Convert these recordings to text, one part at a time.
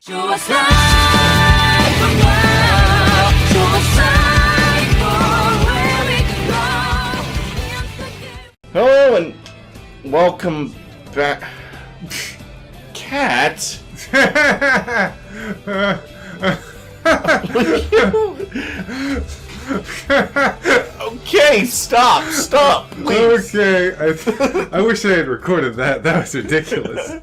Hello and welcome back. Cat? Okay, stop, please. Okay, I wish I had recorded that. That was ridiculous.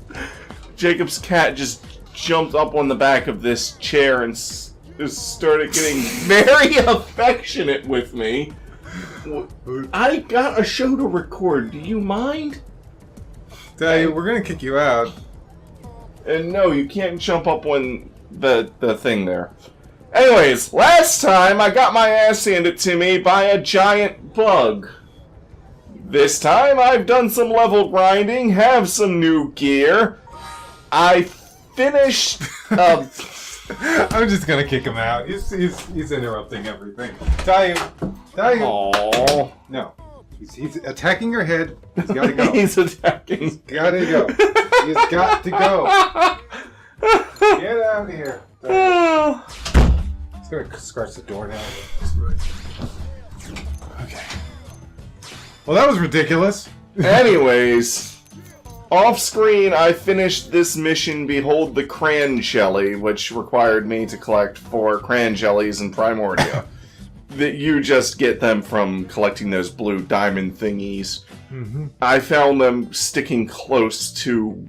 Jacob's cat just jumped up on the back of this chair and just started getting very affectionate with me. I got a show to record. Do you mind? Tell you, we're gonna kick you out. And no, you can't jump up on the thing there. Anyways, last time I got my ass handed to me by a giant bug. This time I've done some level grinding, have some new gear. I finished. I'm just gonna kick him out. He's interrupting everything. Tell you. Aww. No. He's attacking your head. He's gotta go. He's attacking. He's gotta go. He's got to go. Get out of here. He's gonna scratch the door now. Okay. Well, that was ridiculous. Anyways, off screen, I finished this mission, Behold the Cran Jelly, which required me to collect 4 cran jellies in Primordia. That you just get them from collecting those blue diamond thingies. Mm-hmm. I found them sticking close to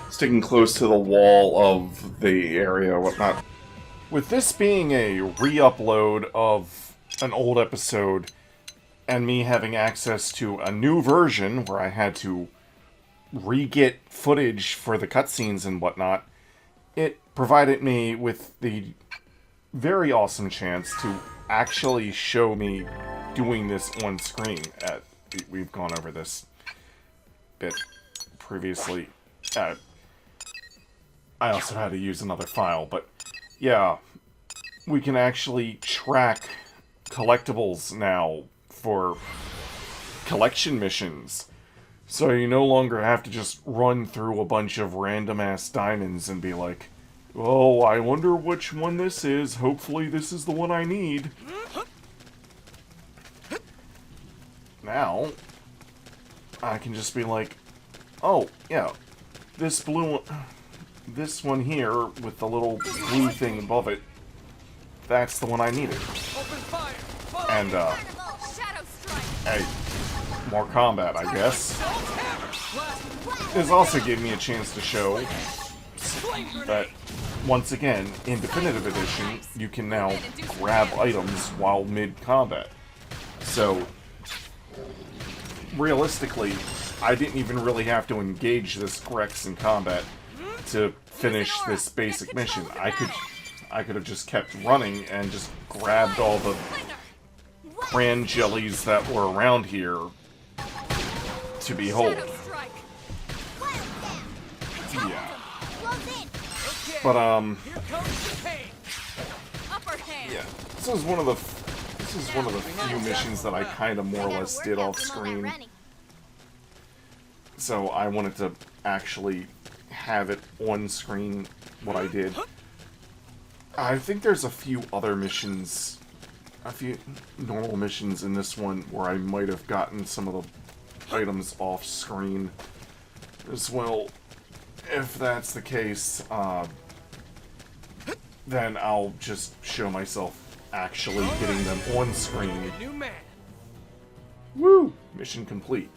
the wall of the area or whatnot. With this being a re-upload of an old episode, and me having access to a new version where I had to re-get footage for the cutscenes and whatnot, it provided me with the very awesome chance to actually show me doing this on screen. We've gone over this bit previously. I also had to use another file, but yeah, we can actually track collectibles now for collection missions. So you no longer have to just run through a bunch of random-ass diamonds and be like, oh, I wonder which one this is. Hopefully this is the one I need. Now, I can just be like, oh, yeah, this one here with the little blue thing above it, that's the one I needed. And, hey, more combat, I guess. This also gave me a chance to show that, once again, in Definitive Edition, you can now grab items while mid-combat. So, realistically, I didn't even really have to engage this Grex in combat to finish this basic mission. I could have just kept running and just grabbed all the cran jellies that were around here to behold. Yeah. But yeah, this is one of the few missions that I kind of more or less did off screen. So I wanted to actually have it on screen what I did. I think there's a few other missions, a few normal missions in this one where I might have gotten some of the items off screen as well. If that's the case, then I'll just show myself actually getting them on screen. Woo! Mission complete.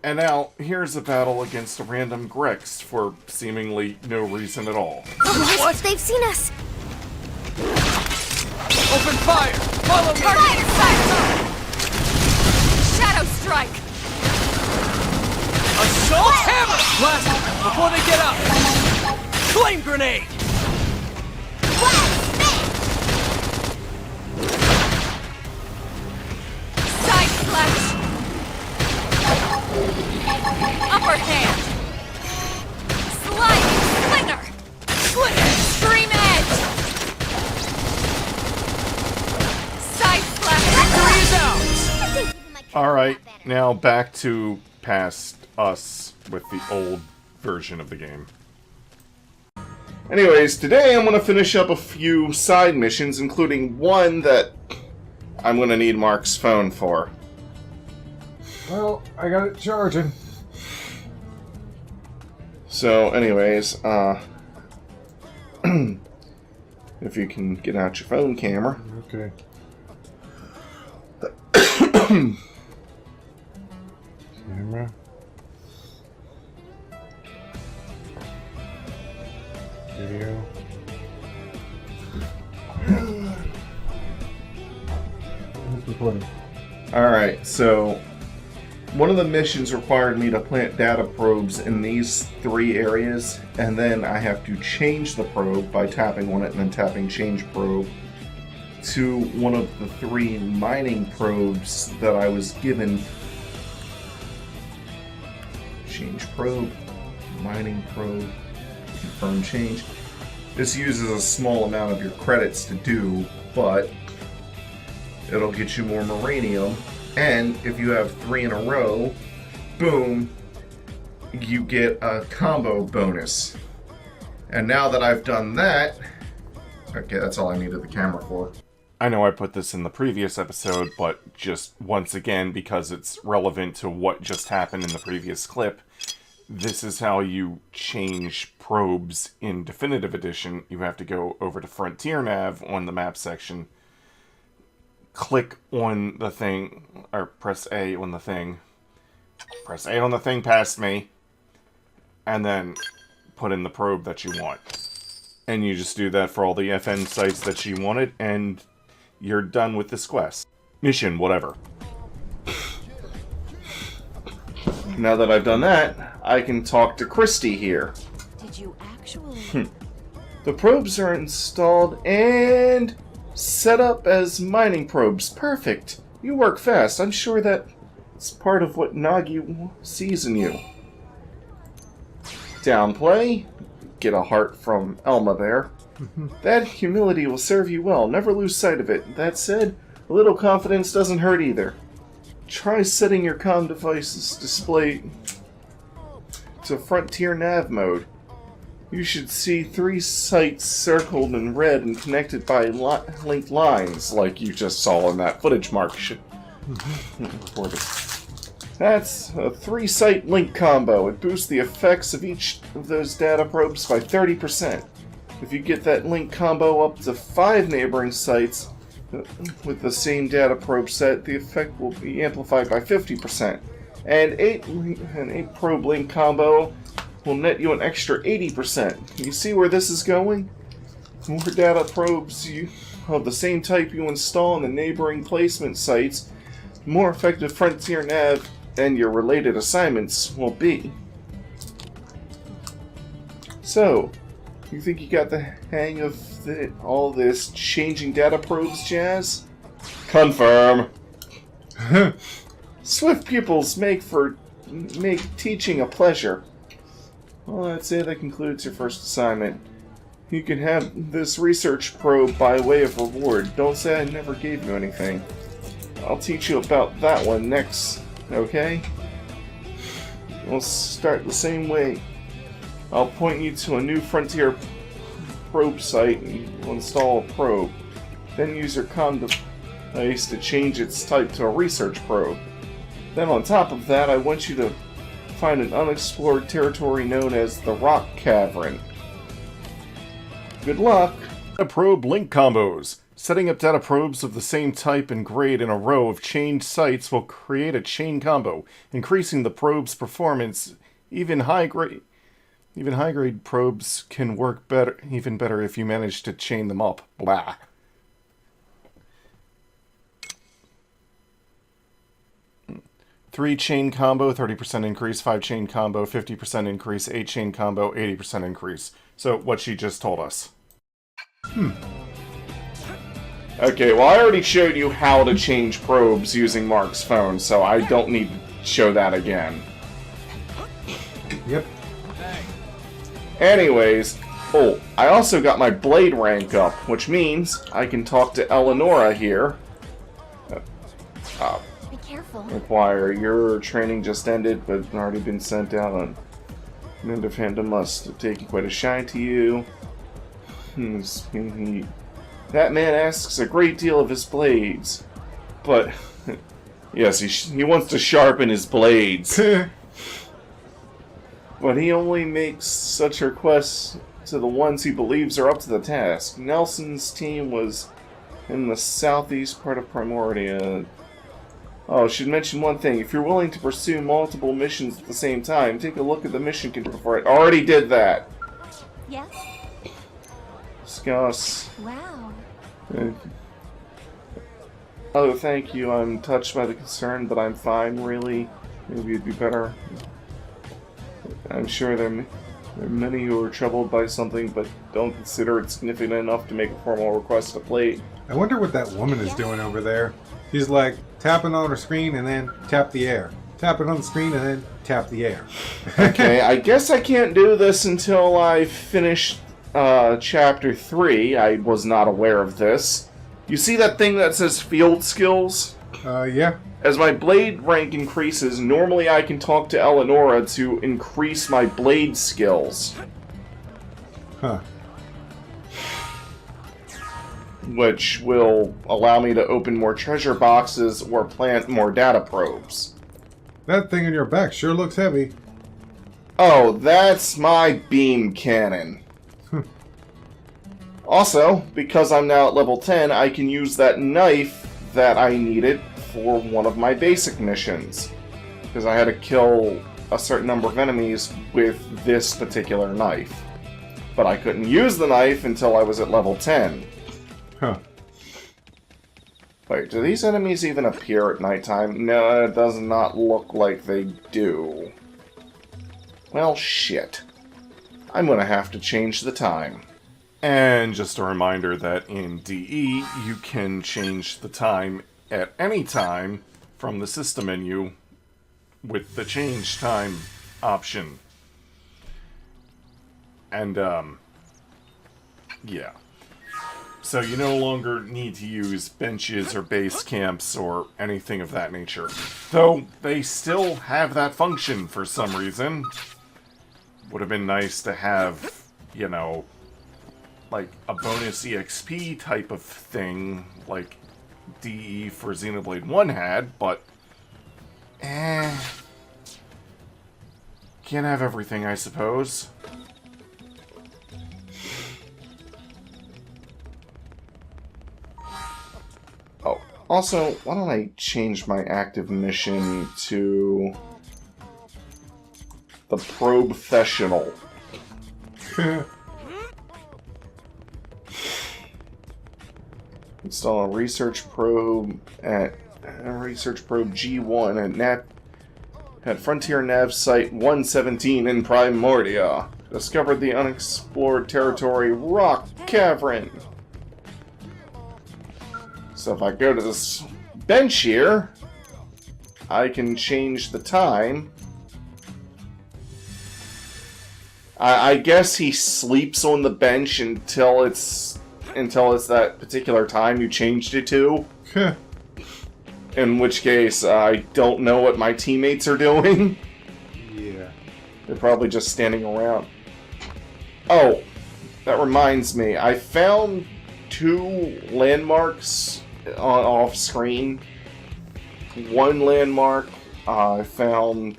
And now, here's a battle against a random Grex for seemingly no reason at all. What? They've seen us! Open fire! Follow me! Fire! Shadow strike! Assault hammer! Blast them before they get up! Flame grenade! Side slash! Upper hand! Slide! Slinger! Slinger! Extreme edge! Side slash! Victory is ours! Alright, now back to past us with the old version of the game. Anyways, today I'm going to finish up a few side missions, including one that I'm going to need Mark's phone for. Well, I got it charging. So, anyways, if you can get out your phone camera. Okay. Camera. Video. It's recording. Alright, so one of the missions required me to plant data probes in these 3 areas, and then I have to change the probe by tapping on it and then tapping change probe to one of the 3 mining probes that I was given. Change probe, mining probe, confirm change. This uses a small amount of your credits to do, but it'll get you more Moranium. And if you have 3 in a row, boom, you get a combo bonus. And now that I've done that, okay, that's all I needed the camera for. I know I put this in the previous episode, but just once again, because it's relevant to what just happened in the previous clip, this is how you change probes in Definitive Edition. You have to go over to Frontier Nav on the map section, click on the thing, or press A on the thing. Press A on the thing past me, and then put in the probe that you want. And you just do that for all the FN sites that you wanted, and you're done with this quest. Mission, whatever. Now that I've done that, I can talk to Christy here. Did you actually? The probes are installed and set up as mining probes. Perfect. You work fast. I'm sure that's part of what Nagi sees in you. Downplay. Get a heart from Elma there. That humility will serve you well. Never lose sight of it. That said, a little confidence doesn't hurt either. Try setting your comm device's display to Frontier Nav mode. You should see 3 sites circled in red and connected by linked lines, like you just saw in that footage Mark recorded. That's a 3-site link combo. It boosts the effects of each of those data probes by 30%. If you get that link combo up to 5 neighboring sites with the same data probe set, the effect will be amplified by 50%. And an 8 probe link combo will net you an extra 80%. You see where this is going? The more data probes of the same type you install in the neighboring placement sites, the more effective Frontier Nav and your related assignments will be. So, you think you got the hang of all this changing data probes jazz? Confirm. Swift pupils make teaching a pleasure. Well, I'd say that concludes your first assignment. You can have this research probe by way of reward. Don't say I never gave you anything. I'll teach you about that one next, okay? We'll start the same way. I'll point you to a new Frontier probe site and you'll install a probe. Then use your comm device to change its type to a research probe. Then on top of that, I want you to find an unexplored territory known as the Rock Cavern. Good luck! Data probe link combos. Setting up data probes of the same type and grade in a row of chained sites will create a chain combo, increasing the probe's performance. Even high-grade probes can work even better if you manage to chain them up. Blah. Three chain combo, 30% increase. 5 chain combo, 50% increase. 8 chain combo, 80% increase. So, what she just told us. Okay, well I already showed you how to change probes using Mark's phone, so I don't need to show that again. Yep. Anyways, oh, I also got my blade rank up, which means I can talk to Eleonora here. Be careful. Inquire, your training just ended, but already been sent out on Ninda Fandom must have taken quite a shine to you. That man asks a great deal of his blades. But, yes, he wants to sharpen his blades. But he only makes such requests to the ones he believes are up to the task. Nelson's team was in the southeast part of Primordia. Oh, I should mention one thing. If you're willing to pursue multiple missions at the same time, take a look at the mission control for it. Already did that. Yes? Discuss. Wow. Oh, thank you. I'm touched by the concern, but I'm fine, really. Maybe it'd be better. I'm sure there are many who are troubled by something, but don't consider it significant enough to make a formal request to plate. I wonder what that woman is doing over there. She's like tapping on her screen and then tap the air. Tap it on the screen and then tap the air. Okay, I guess I can't do this until I finish Chapter 3. I was not aware of this. You see that thing that says Field Skills? Yeah. As my blade rank increases, normally I can talk to Eleonora to increase my blade skills. Huh. Which will allow me to open more treasure boxes or plant more data probes. That thing in your back sure looks heavy. Oh, that's my beam cannon. Also, because I'm now at level 10, I can use that knife that I needed for one of my basic missions. Because I had to kill a certain number of enemies with this particular knife. But I couldn't use the knife until I was at level 10. Huh. Wait, do these enemies even appear at nighttime? No, it does not look like they do. Well, shit. I'm gonna have to change the time. And just a reminder that in DE, you can change the time at any time from the system menu with the change time option. And, yeah. So you no longer need to use benches or base camps or anything of that nature. Though they still have that function for some reason. Would have been nice to have, you know, like a bonus EXP type of thing, like DE for Xenoblade 1 had, but can't have everything, I suppose. Oh, also, why don't I change my active mission to the Professional? Install a research probe at research probe G1 at Frontier Nav Site 117 in Primordia. Discovered the unexplored territory Rock Cavern. So if I go to this bench here, I can change the time. I guess he sleeps on the bench until it's that particular time you changed it to. In which case, I don't know what my teammates are doing. Yeah. They're probably just standing around. Oh, that reminds me. I found 2 landmarks off screen. One landmark I found...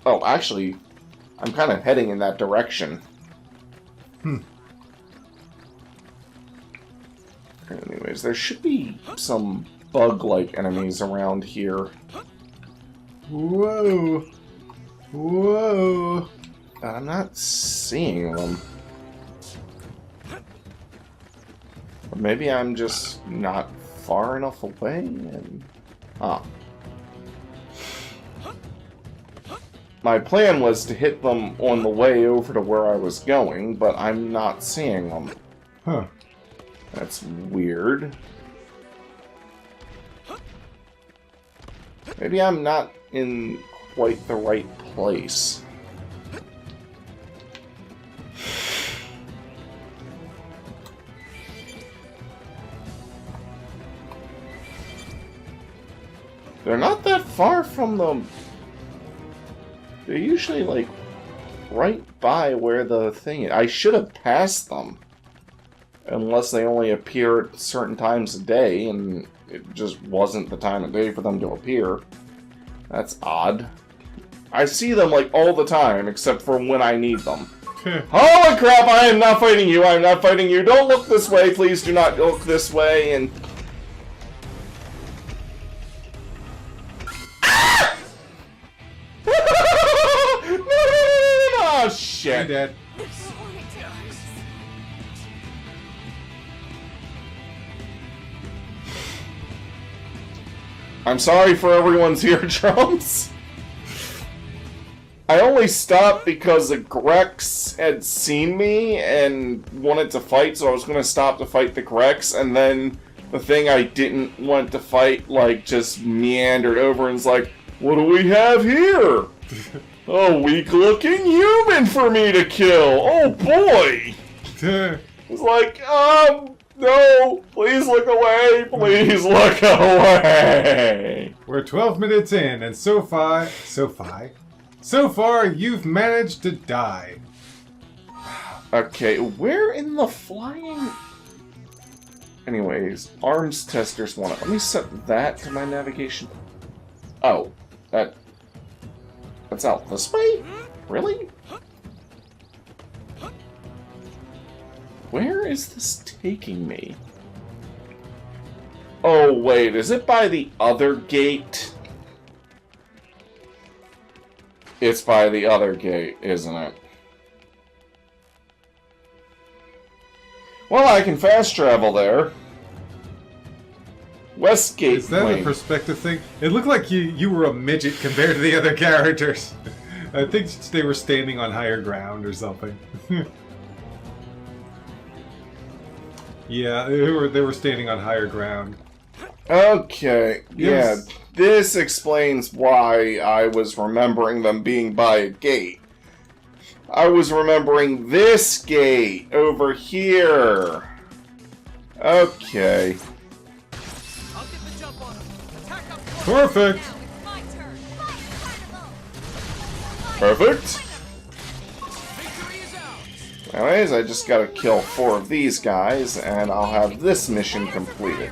Oh, actually, I'm kind of heading in that direction. Anyways, there should be some bug-like enemies around here. Whoa. Whoa. But I'm not seeing them. Or maybe I'm just not far enough away and... Ah. My plan was to hit them on the way over to where I was going, but I'm not seeing them. Huh. That's weird. Maybe I'm not in quite the right place. They're not that far from them. They're usually, like, right by where the thing is. I should have passed them. Unless they only appear at certain times a day, and it just wasn't the time of day for them to appear. That's odd. I see them, like, all the time, except for when I need them. Holy crap, I am not fighting you, I am not fighting you. Don't look this way, please do not look this way, and... Ah! Oh, shit. You're dead. I'm sorry for everyone's eardrums. I only stopped because the Grex had seen me and wanted to fight, so I was going to stop to fight the Grex, and then the thing I didn't want to fight, like, just meandered over and was like, what do we have here? A weak-looking human for me to kill! Oh, boy! It's like, no! Please look away! Please look away! We're 12 minutes in, and so far, you've managed to die. Okay, where in the flying... Anyways, arms testers want it. Let me set that to my navigation. Oh, that's out this way? Really? Where is this taking me? Oh, wait, is it by the other gate? It's by the other gate, isn't it? Well, I can fast travel there. Westgate Is that Lane. a perspective thing? It looked like you were a midget compared to the other characters. I think they were standing on higher ground or something. Yeah, they were standing on higher ground. Okay, Yes. yeah, this explains why I was remembering them being by a gate. I was remembering this gate over here. Okay. I'll get the jump on him. Attack up close. Perfect! My turn. Perfect. Victory is ours. Anyways, I just gotta kill 4 of these guys, and I'll have this mission completed.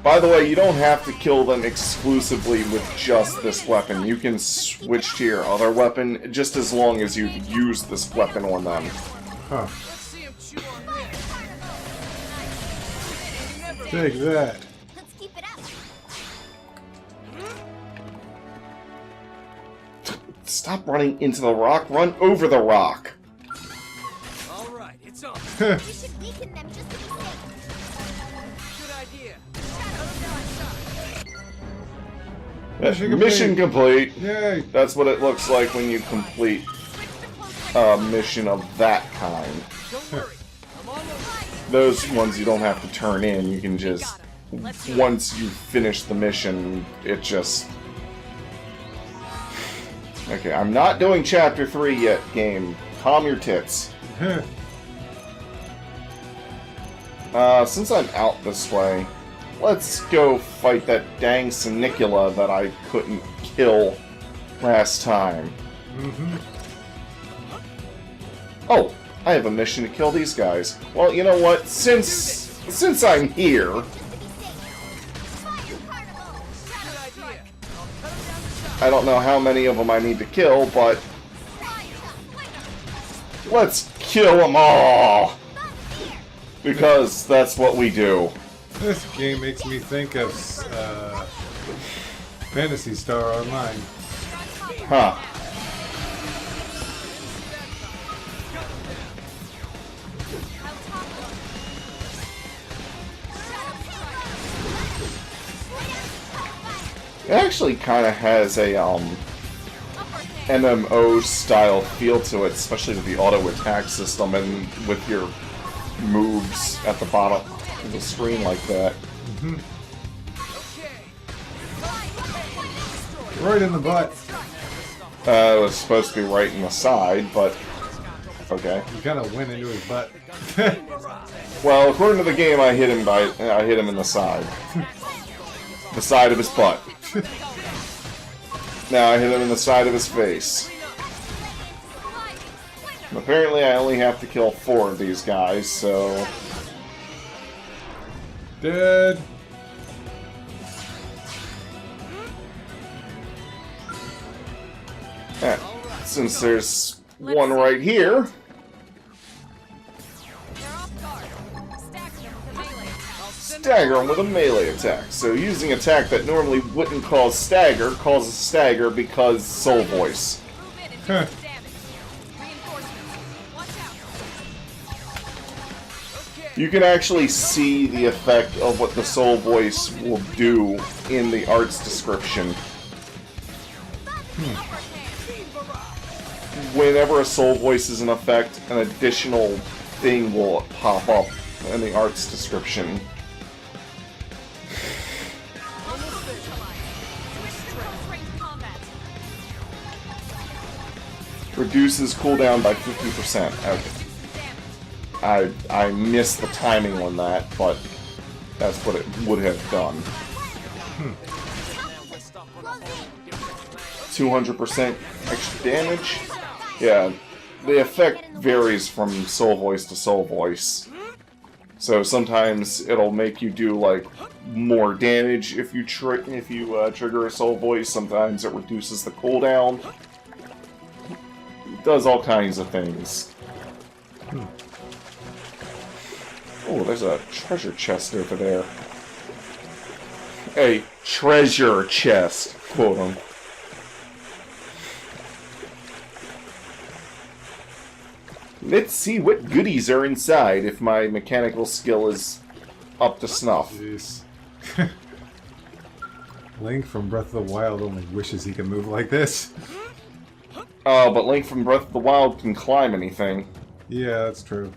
By the way, you don't have to kill them exclusively with just this weapon. You can switch to your other weapon just as long as you use this weapon on them. Huh. Let's see him chew on this. Take that. Let's keep it up. Stop running into the rock, run over the rock. All right, it's on. We should weaken them just to be safe. Good idea. Mission complete. Yay! That's what it looks like when you complete a mission of that kind. Don't worry. I'm on the way. Those ones you don't have to turn in, you can just... Once you finish the mission, it just... Okay, I'm not doing Chapter 3 yet, game. Calm your tits. Since I'm out this way, let's go fight that dang Senicula that I couldn't kill last time. Oh, I have a mission to kill these guys. Well, you know what? Since I'm here, Good idea. I'll cut him down to size. I don't know how many of them I need to kill, but let's kill them all! Because that's what we do. This game makes me think of Phantasy Star Online. Huh. It actually kind of has a MMO style feel to it, especially with the auto attack system and with your moves at the bottom of the screen like that. Right in the butt. It was supposed to be right in the side, but okay. You kind of went into his butt. Well, according to the game, I hit him in the side, the side of his butt. Now I hit him in the side of his face. Apparently I only have to kill 4 of these guys, so... Dead. Since there's one right here, They're off guard. Stagger them with a melee attack. stagger them with a melee attack. So using attack that normally wouldn't cause stagger, causes stagger because soul voice. Move in and do some damage. Reinforcements. Watch out. You can actually see the effect of what the soul voice will do in the art's description. Whenever a soul voice is in effect, an additional thing will pop up in the art's description. Reduces cooldown by 50%. Okay. I missed the timing on that, but that's what it would have done. 200% extra damage. Yeah, the effect varies from soul voice to soul voice. So sometimes it'll make you do like more damage if you trigger a soul voice. Sometimes it reduces the cooldown. It does all kinds of things. Oh, there's a treasure chest over there. A treasure chest, quote unquote. Let's see what goodies are inside if my mechanical skill is up to snuff. Jeez. Link from Breath of the Wild only wishes he could move like this. Oh, but Link from Breath of the Wild can climb anything. Yeah, that's true.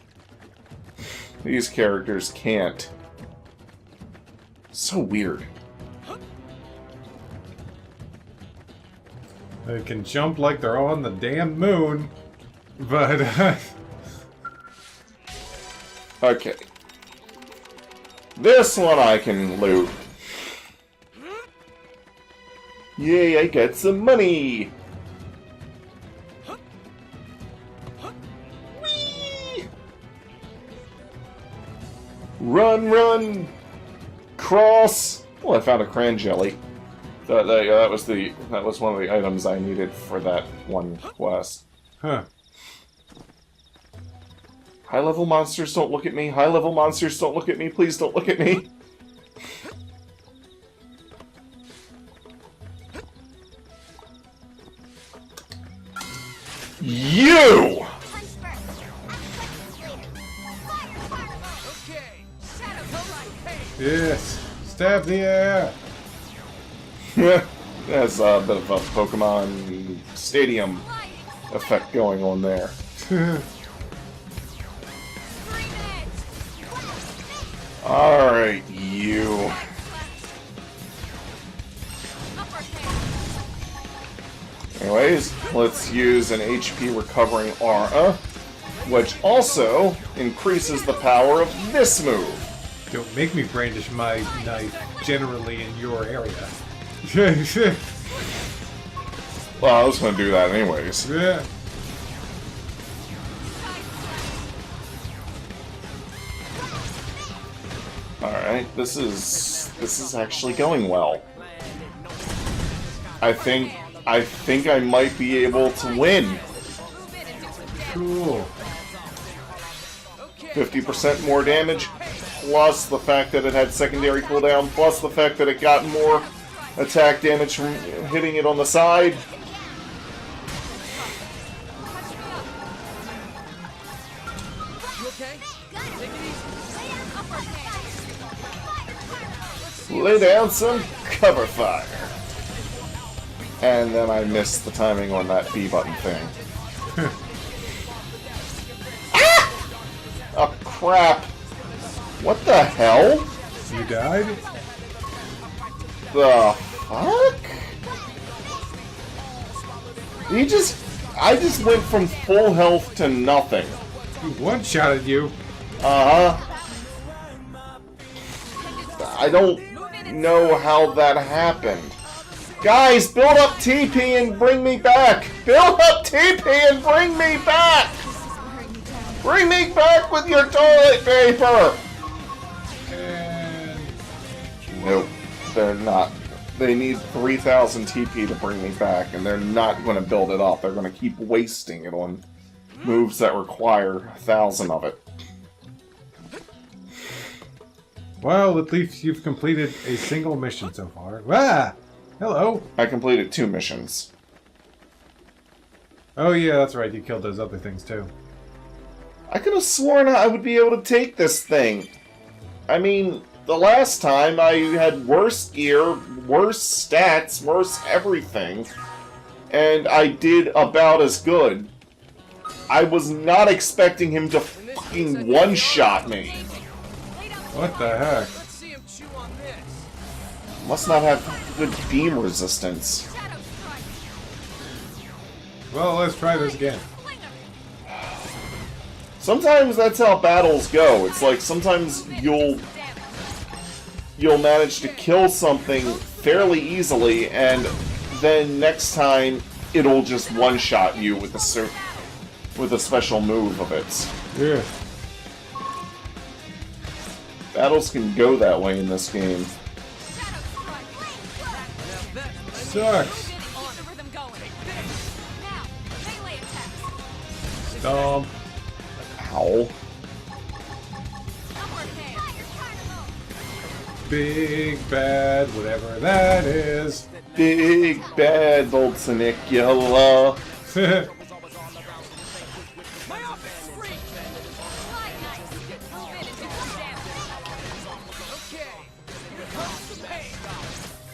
These characters can't. So weird. They can jump like they're on the damn moon, but... Okay. This one I can loot. Yay, I got some money! Whee! Run, run! Cross! Well, I found a cran jelly. That was one of the items I needed for that one quest. Huh. High-level monsters, don't look at me. High-level monsters, don't look at me. Please don't look at me. You! Yes! Stab the air! There's a bit of a Pokemon Stadium effect going on there. Alright, you. Anyways, let's use an HP recovering aura, which also increases the power of this move. Don't make me brandish my knife generally in your area. Well, I was going to do that anyways. Yeah. Alright, this is actually going well. I think I might be able to win. Cool. 50% more damage, plus the fact that it had secondary cooldown, plus the fact that it got more attack damage from hitting it on the side. Lay down some cover fire. And then I missed the timing on that B button thing. Ah! Oh crap! What the hell? You died? The fuck? I just went from full health to nothing. He one-shotted you. Uh-huh. I don't know how that happened. Guys, build up TP and bring me back! Build up TP and bring me back! Bring me back with your toilet paper! And... Nope, they're not. They need 3,000 TP to bring me back, and they're not going to build it up. They're going to keep wasting it on moves that require 1,000 of it. Well, at least you've completed a single mission so far. Ah! Hello! I completed 2 missions. Oh yeah, that's right, you killed those other things too. I could have sworn I would be able to take this thing. I mean, the last time I had worse gear, worse stats, worse everything, and I did about as good. I was not expecting him to fucking one-shot me. What the heck? Let's see him chew on this. Must not have good beam resistance. Well, let's try this again. Sometimes that's how battles go. It's like sometimes you'll manage to kill something fairly easily, and then next time it'll just one-shot you with a special move of its. Yeah. Battles can go that way in this game. Sucks. Stomp. Ow. Big bad, whatever that is. Big bad Volcanicula.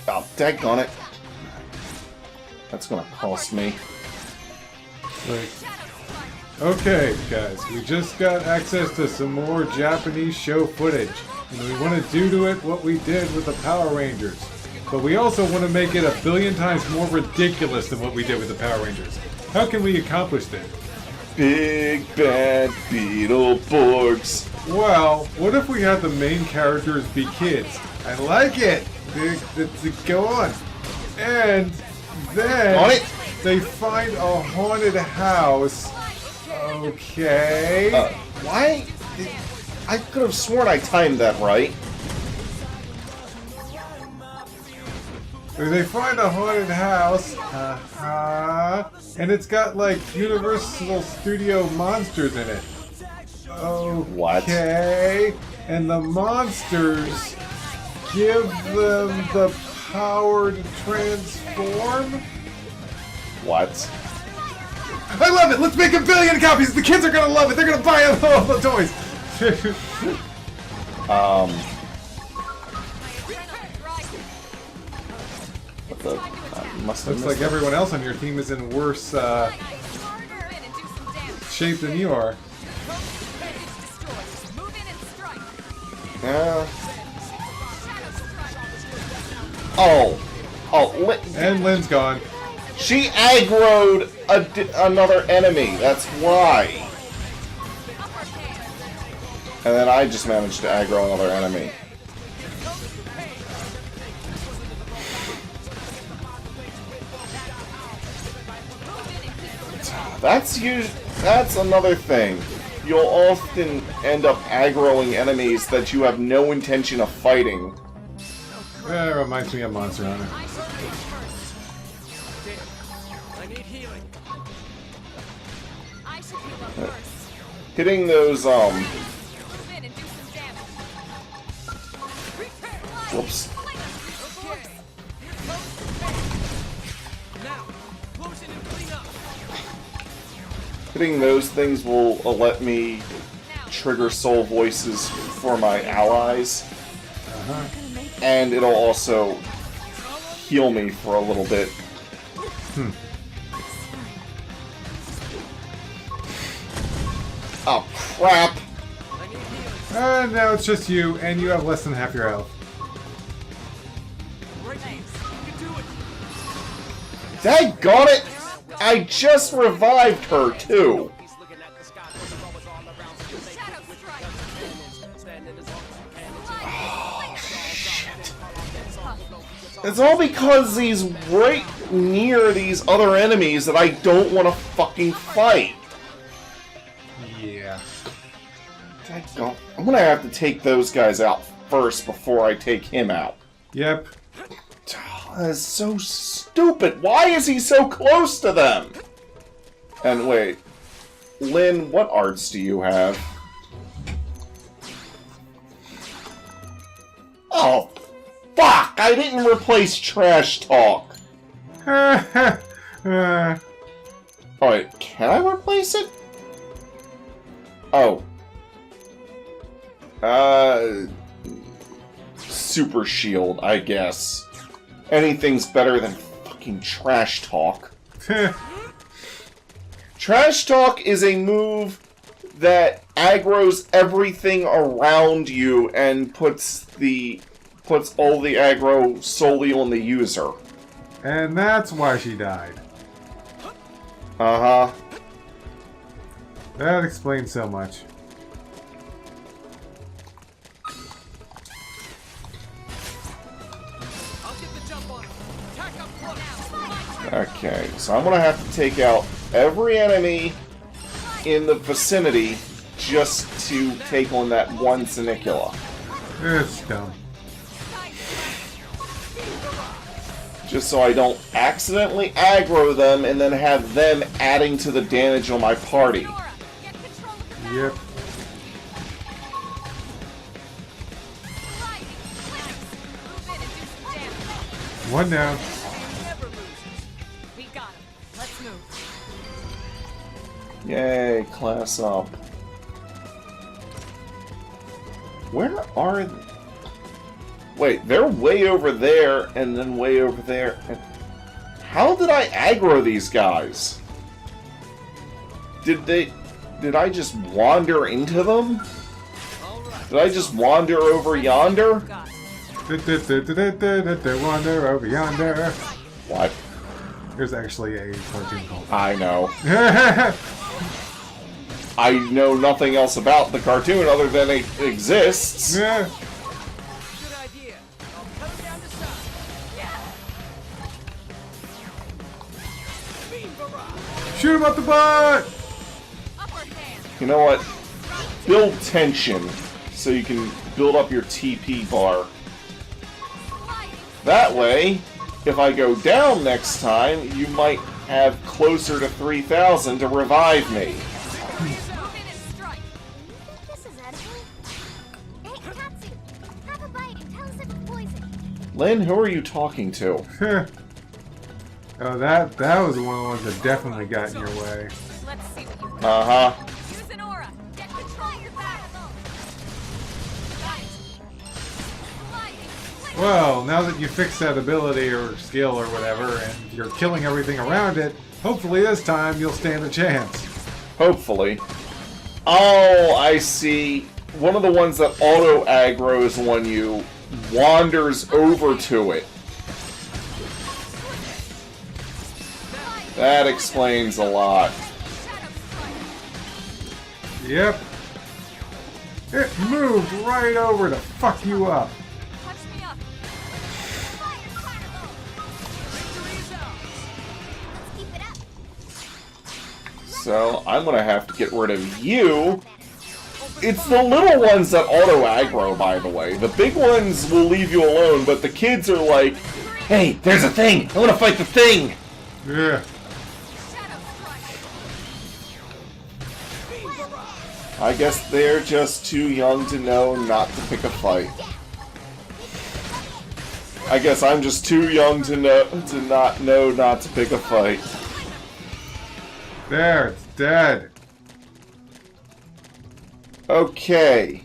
Oh, daggone it. That's gonna cost me. Like, okay, guys, we just got access to some more Japanese show footage, and we want to do to it what we did with the Power Rangers. But we also want to make it 1,000,000,000 times more ridiculous than what we did with the Power Rangers. How can we accomplish that? Big bad Beetleborgs. Well, what if we had the main characters be kids? I like it! Go on. And then On it. they find a haunted house. Okay. Why? I could have sworn I timed that right. They find a haunted house. And it's got like Universal Studio monsters in it. Okay. And the monsters give them the power to transform? What? I love it! Let's make 1,000,000,000 copies! The kids are gonna love it! They're gonna buy all the toys! What the? I must have Looks missed like it. everyone else on your team is in worse shape than you are. Yeah. Oh. Oh, And Lynn's gone. she aggroed another enemy. That's why. And then I just managed to aggro another enemy. That's another thing. You'll often end up aggroing enemies that you have no intention of fighting. That reminds me of Monster Hunter. I need healing. Hitting those, whoops. Now, close in and clean up. Hitting those things will let me trigger soul voices for my allies. And it'll also heal me for a little bit. Oh, crap! And now it's just you, and you have less than half your health. Right, you can do it. Daggone it! I just revived her, too! Oh, shit. It's all because he's right near these other enemies that I don't want to fucking fight. Yeah. Yeah. I'm gonna have to take those guys out first before I take him out. Yep. That's so stupid. Why is he so close to them? And wait, Lynn, what arts do you have? Oh, fuck! I didn't replace trash talk. Oh, wait, can I replace it? Oh. Super shield, I guess. Anything's better than fucking trash talk. Trash talk is a move that aggroes everything around you and puts all the aggro solely on the user. And that's why she died. Uh-huh. That explains so much. Okay, so I'm gonna have to take out every enemy in the vicinity just to take on that one Senicula. It's dumb. Just so I don't accidentally aggro them and then have them adding to the damage on my party. Yep. One down. We got him. Let's move. Yay, class up. Where are they? Wait, they're way over there and then way over there. How did I aggro these guys? Did I just wander into them? Did I just wander over yonder? Wander over yonder. What? There's actually a cartoon called. I know. I know nothing else about the cartoon other than it exists. Yeah. Good idea. I'll cut him down to size. Beam barrage. Shoot him up the butt! Upper hand. You know what? Build tension so you can build up your TP bar. That way, if I go down next time, you might have closer to 3,000 to revive me. Lynn, who are you talking to? Oh, that was one of the ones that definitely got in your way. Let's see what you Uh-huh. use an aura. Get control of your battle. Well, now that you fixed that ability or skill or whatever, and you're killing everything around it, hopefully this time you'll stand a chance. Hopefully. Oh, I see. One of the ones that auto-aggroes on you wanders over to it. That explains a lot. Yep. It moved right over to fuck you up. Touch me up. Keep it up. So, I'm gonna have to get rid of you. It's the little ones that auto-aggro, by the way. The big ones will leave you alone, but the kids are like, hey, there's a thing! I wanna fight the thing! Yeah. I guess they're just too young to know not to pick a fight. I guess I'm just too young to not know not to pick a fight. There, it's dead. Okay.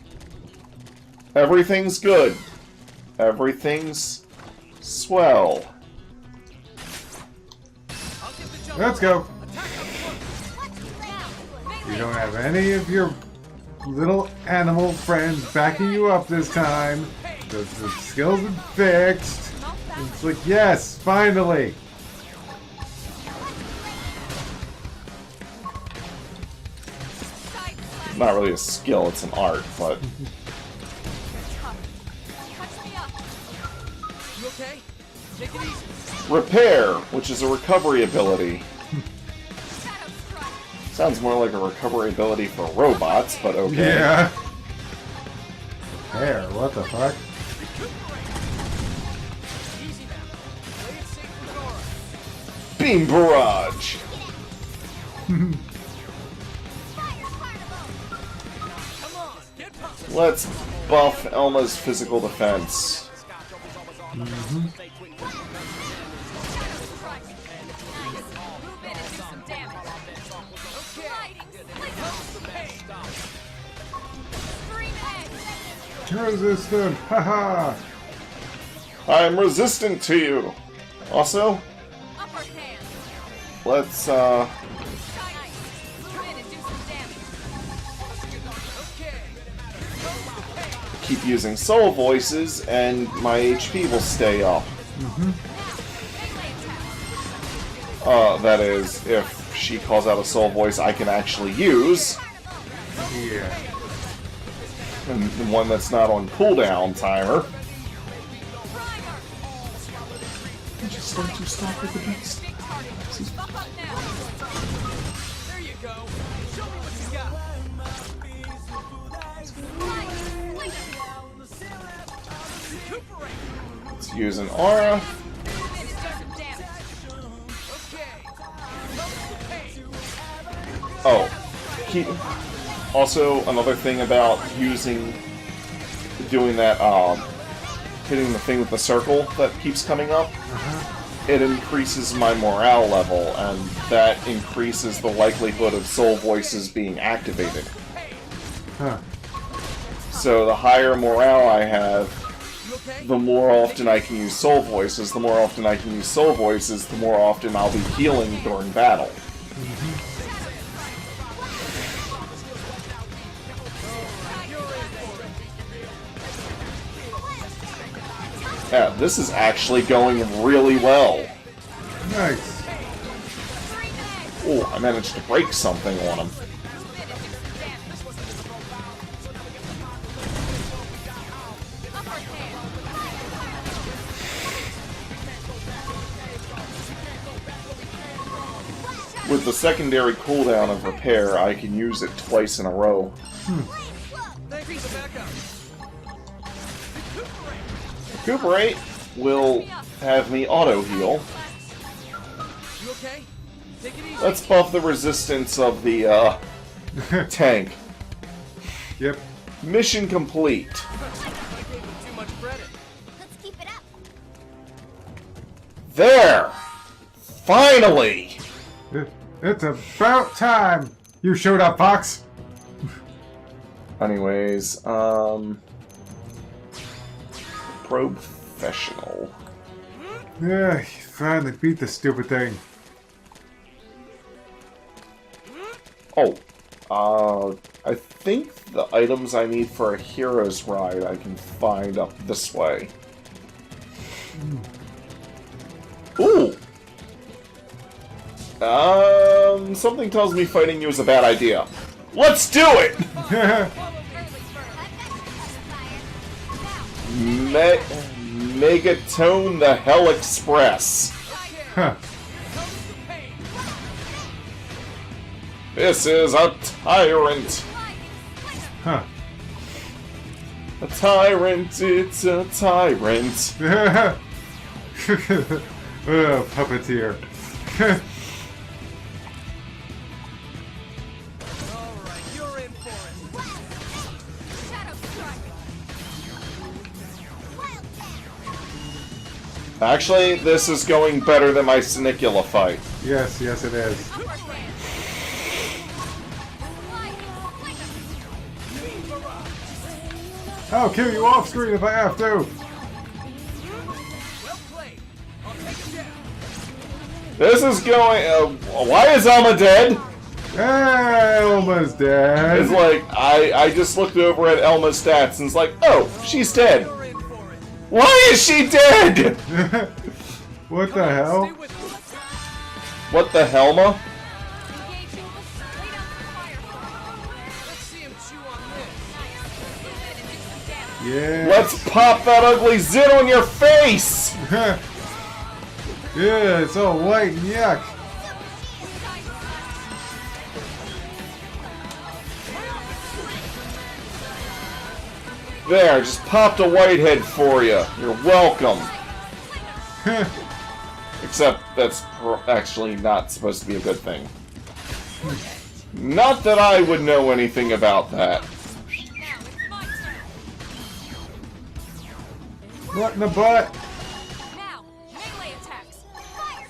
Everything's good. Everything's swell. Let's go. You don't have any of your little animal friends backing you up this time. The skills are fixed. It's like, yes, finally. Not really a skill, it's an art, but... You okay? Take it easy. Repair, which is a recovery ability. Sounds more like a recovery ability for robots, but okay. Yeah. Hair, what the fuck? Easy now. Play it safe with Nora. Beam barrage! Come on, get pumped. Let's buff Elma's physical defense. Resistant, haha! I'm resistant to you! Also, let's, keep using soul voices, and my HP will stay up. That is, if she calls out a soul voice I can actually use. Yeah. And the one that's not on cooldown timer. Just don't you stop with the beast. There you go. Show me what you got. Let's use an aura. Oh, also another thing about doing that, hitting the thing with the circle that keeps coming up, it increases my morale level, and that increases the likelihood of soul voices being activated. Huh. So the higher morale I have, the more often I can use soul voices. The more often I can use soul voices, the more often I'll be healing during battle. Yeah, this is actually going really well. Nice. Oh, I managed to break something on him. With the secondary cooldown of repair, I can use it twice in a row. Thank you for backup. Recuperate will have me auto-heal. You okay? Take it easy. Let's buff the resistance of the, tank. Yep. Mission complete. I gave him too much credit. Let's keep it up. There! Finally! It's about time you showed up, Fox! Anyways, professional. Yeah, you finally beat the stupid thing. Oh, I think the items I need for a hero's ride I can find up this way. Ooh! Something tells me fighting you is a bad idea. Let's do it! Megatone the Hell Express. Huh. This is a tyrant. Huh. A tyrant, it's a tyrant. Puppeteer. Alright, you're in for it. Actually, this is going better than my Sinicula fight. Yes, yes it is. I'll kill you off screen if I have to. Well played. I'll take him down. This is going. Why is Elma dead? Elma's dead. It's like I just looked over at Elma's stats and it's like, oh, she's dead. You're in for it. Why is she dead? What the hell? Stay with me. What the Helma? Let's see him chew on this. Yeah. Let's pop that ugly zit on your face! Yeah, it's all white and yuck. There, just popped a whitehead for you. You're welcome. Except that's actually not supposed to be a good thing. Not that I would know anything about that. What in the butt? Now, melee attacks. Fire,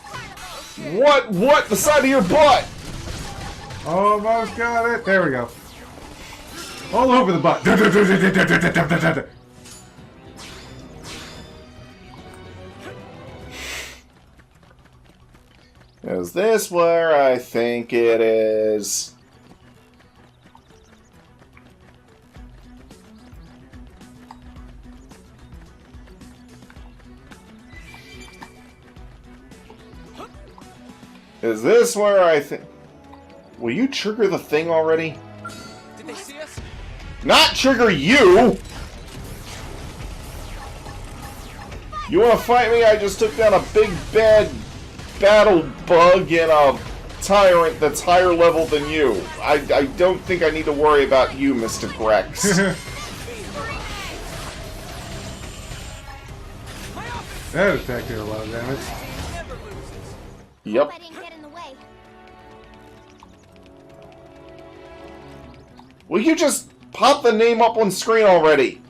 What? What? The side of your butt? Almost got it. There we go. All over the butt. Is this where I think it is? Is this where I think... Will you trigger the thing already? Did they see us? Not trigger you! You wanna fight me? I just took down a big bad battle bug and a tyrant that's higher level than you. I don't think I need to worry about you, Mr. Grex. That attack did a lot of damage. Yep. I didn't get in the way. Will you just pop the name up on screen already?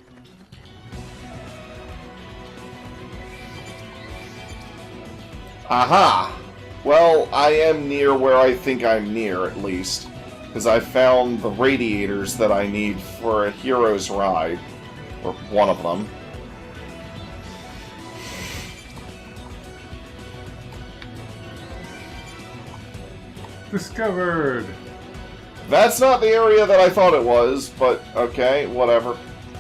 Aha! Well, I am near where I think I'm near, at least. Because I found the radiators that I need for a hero's ride. Or one of them. Discovered. That's not the area that I thought it was, but okay, whatever.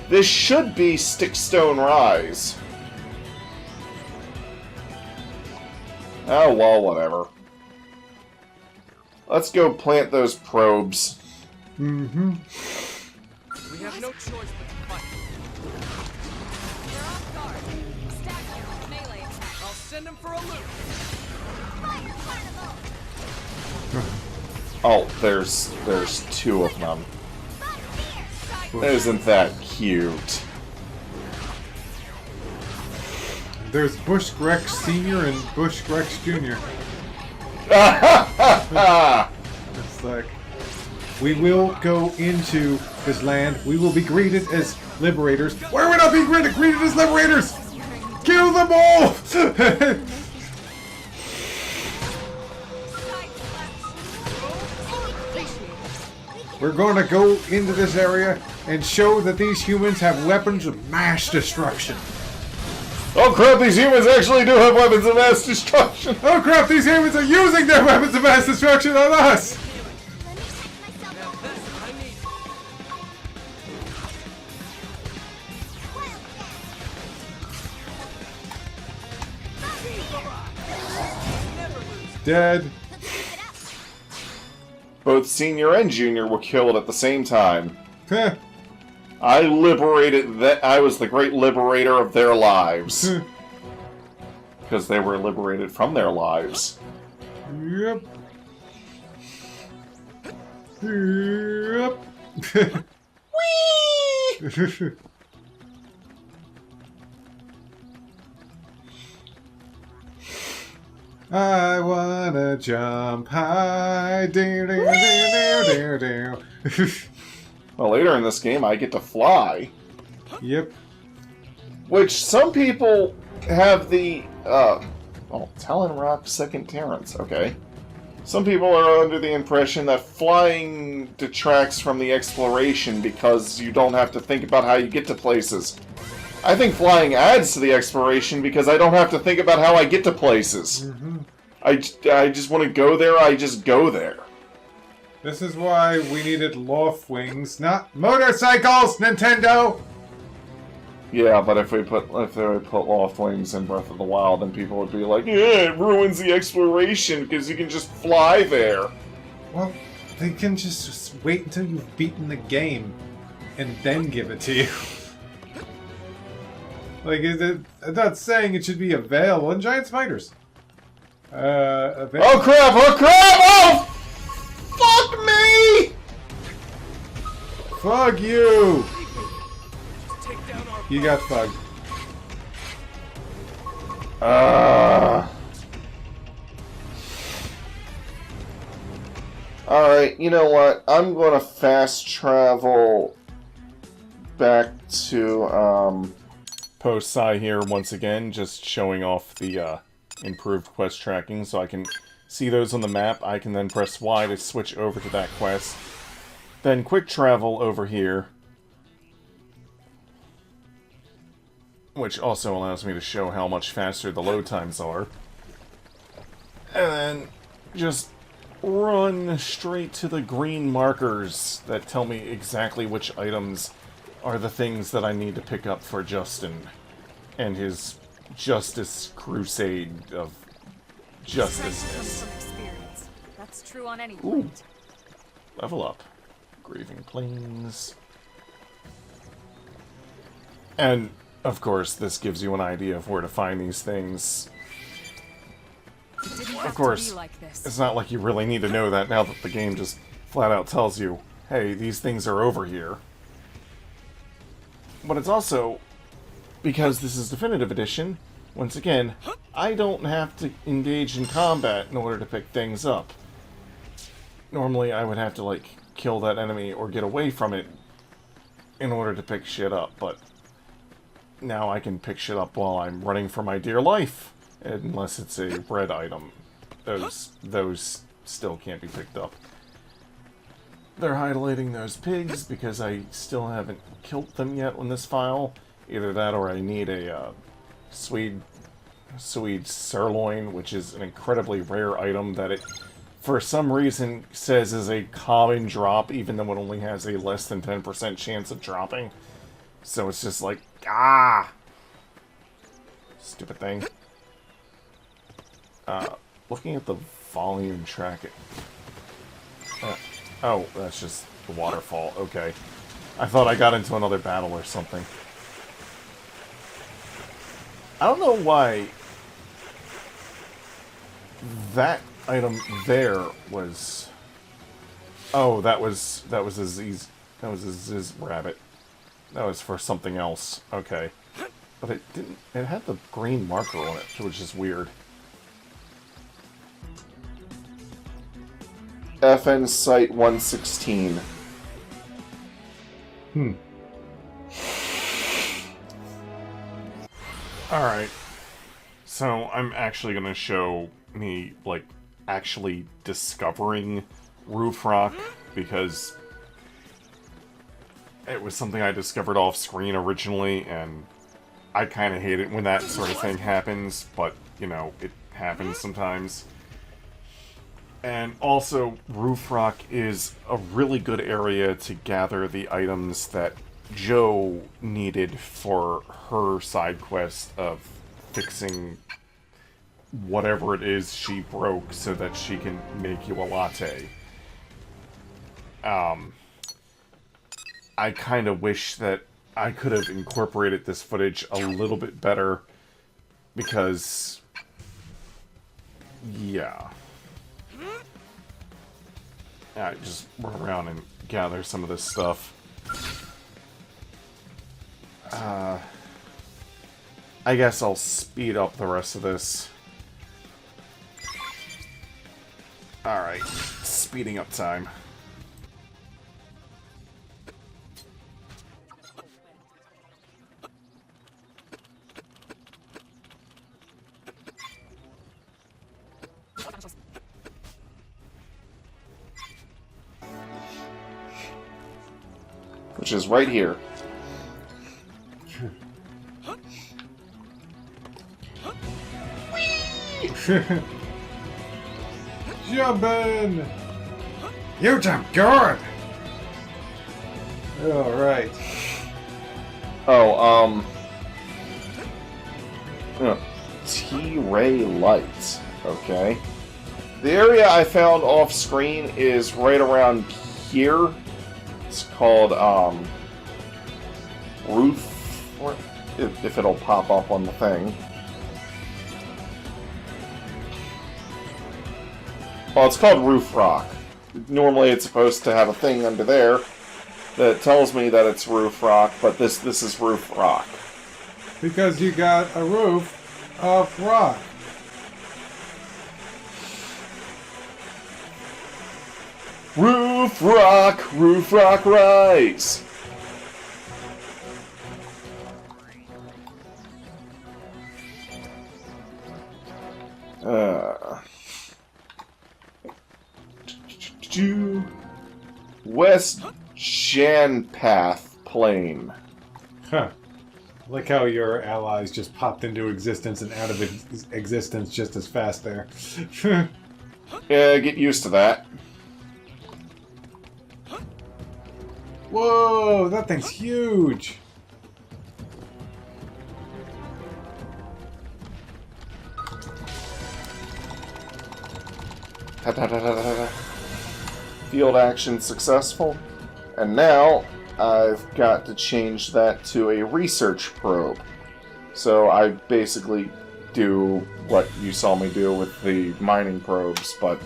This should be Stickstone Rise. Oh, well, whatever. Let's go plant those probes. Mm-hmm. We have no choice but to fight. They're off guard. Stack them with melee attacks. I'll send them for a loop. Fire, carnival. Oh, there's two of them. Isn't that cute? There's Bush Grex Sr. and Bush Grex Jr. It's like, we will go into this land. We will be greeted as liberators. Why are we not being greeted as liberators? Kill them all! We're going to go into this area and show that these humans have weapons of mass destruction. Oh crap, these humans actually do have weapons of mass destruction! Oh crap, these humans are using their weapons of mass destruction on us! Now that's what I need. Never lose. Dead. Both Senior and Junior were killed at the same time. Heh. I liberated that. I was the great liberator of their lives. Because they were liberated from their lives. Yep. Yep. Whee! I wanna jump high. Do, do, do, do, do, do. Well, later in this game, I get to fly. Yep. Which some people have the, oh, Talon Rock Second Terrence, okay. Some people are under the impression that flying detracts from the exploration because you don't have to think about how you get to places. I think flying adds to the exploration because I don't have to think about how I get to places. Mm-hmm. I just want to go there, I just go there. This is why we needed loft wings, not motorcycles, Nintendo! Yeah, but if they put loft wings in Breath of the Wild, then people would be like, yeah, it ruins the exploration because you can just fly there. Well, they can just wait until you've beaten the game and then give it to you. Like, I'm not saying it should be available in Giant Spiders. Oh crap! Oh crap! Oh! Fuck me! Fuck you! Take You got fucked. Alright, you know what? I'm gonna fast travel back to, Post-Sci here once again, just showing off the, improved quest tracking so I can see those on the map. I can then press Y to switch over to that quest. Then quick travel over here, which also allows me to show how much faster the load times are. And then just run straight to the green markers that tell me exactly which items are the things that I need to pick up for Justin and his Justice Crusade of Strength comes justiceness. from experience. That's true on any Ooh. point. Level up. Grieving Plains. And, of course, this gives you an idea of where to find these things. It didn't have Of course, to be like this. it's not like you really need to know that now that the game just flat out tells you, hey, these things are over here. But it's also, because this is Definitive Edition, once again, I don't have to engage in combat in order to pick things up. Normally I would have to, like, kill that enemy or get away from it in order to pick shit up, but now I can pick shit up while I'm running for my dear life. Unless it's a red item. Those still can't be picked up. They're highlighting those pigs because I still haven't killed them yet on this file. Either that or I need a Swede sirloin, which is an incredibly rare item that it, for some reason, says is a common drop, even though it only has a less than 10% chance of dropping. So it's just like, ah! Stupid thing. Looking at the volume track, oh, that's just the waterfall. Okay. I thought I got into another battle or something. I don't know why that item there was... Oh, that was his rabbit. That was for something else. Okay. But it didn't... It had the green marker on it, which is weird. FN Site 116. Alright. So, I'm actually gonna show me, like, actually discovering Roof Rock, because it was something I discovered off screen originally, and I kind of hate it when that sort of thing happens, but, you know, it happens sometimes. And also, Roof Rock is a really good area to gather the items that Jo needed for her side quest of fixing whatever it is she broke so that she can make you a latte. I kind of wish that I could have incorporated this footage a little bit better, because, yeah. I just run around and gather some of this stuff. I guess I'll speed up the rest of this. Alright, speeding up time. Which is right here. Jumping! You jump good! Alright. Oh, T-Ray Light. Okay. The area I found off screen is right around here. It's called, Roof... If it'll pop up on the thing. Well, it's called Roof Rock. Normally it's supposed to have a thing under there. that tells me that it's roof rock, but this is roof rock. Because you got a roof of rock. Roof rock rise. West Janpath Plain. Huh. I like how your allies just popped into existence and out of existence just as fast there. Yeah, get used to that. Whoa, that thing's huge. Field action successful. And now I've got to change that to a research probe. So I basically do what you saw me do with the mining probes, but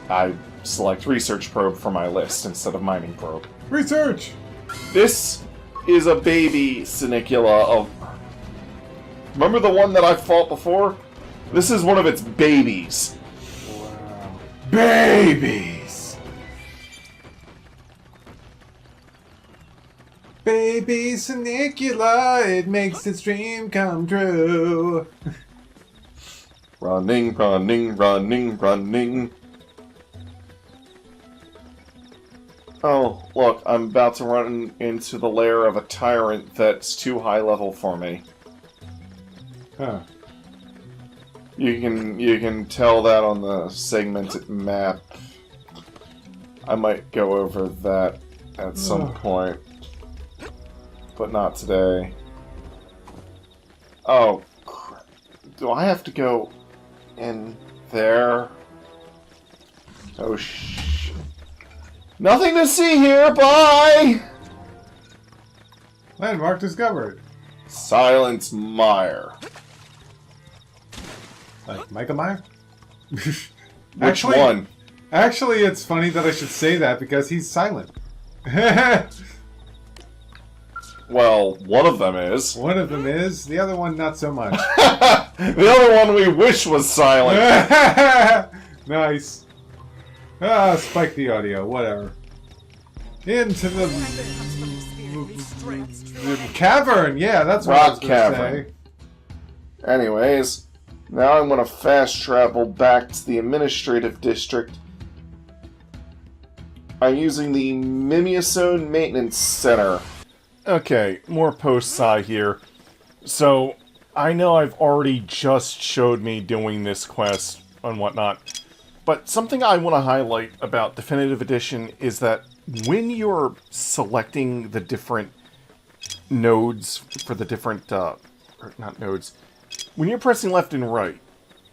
I select research probe for my list instead of mining probe. Research! This is a baby Senicula of... Remember the one that I fought before? This is one of its babies. Wow. Babies! Baby Senicula, it makes its dream come true. Running, running, running, running. Oh, look, I'm about to run into the lair of a tyrant that's too high level for me. Huh. You can tell that on the segmented map. I might go over that at some point. But not today. Oh, crap. Do I have to go in there? Oh, nothing to see here, bye! Landmark discovered. Silence Meyer. Like Micah Meyer? Which one? Actually, it's funny that I should say that because he's silent. Well, one of them is. One of them is, the other one not so much. The other one we wish was silent. Nice. Ah, spike the audio, whatever. Into the cavern, yeah, that's what I was Rock going to cavern. say. Anyways, now I'm going to fast travel back to the administrative district. I'm using the Mimiasone Maintenance Center. Okay, more post-sci here. So, I know I've already just showed me doing this quest and whatnot, but something I want to highlight about Definitive Edition is that when you're selecting the different nodes for the different, or not nodes, when you're pressing left and right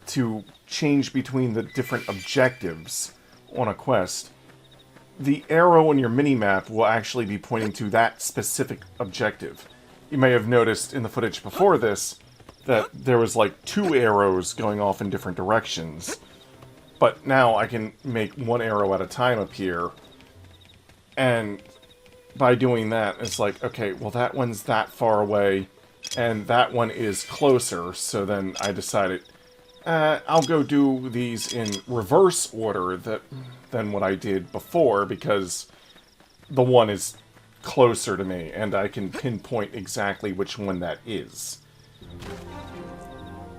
to change between the different objectives on a quest, the arrow on your minimap will actually be pointing to that specific objective. You may have noticed in the footage before this that there was like 2 arrows going off in different directions. But now I can make 1 arrow at a time appear. And by doing that, it's like, okay, well that one's that far away, and that one is closer, so then I decided, I'll go do these in reverse order than what I did before, because the one is closer to me, and I can pinpoint exactly which one that is.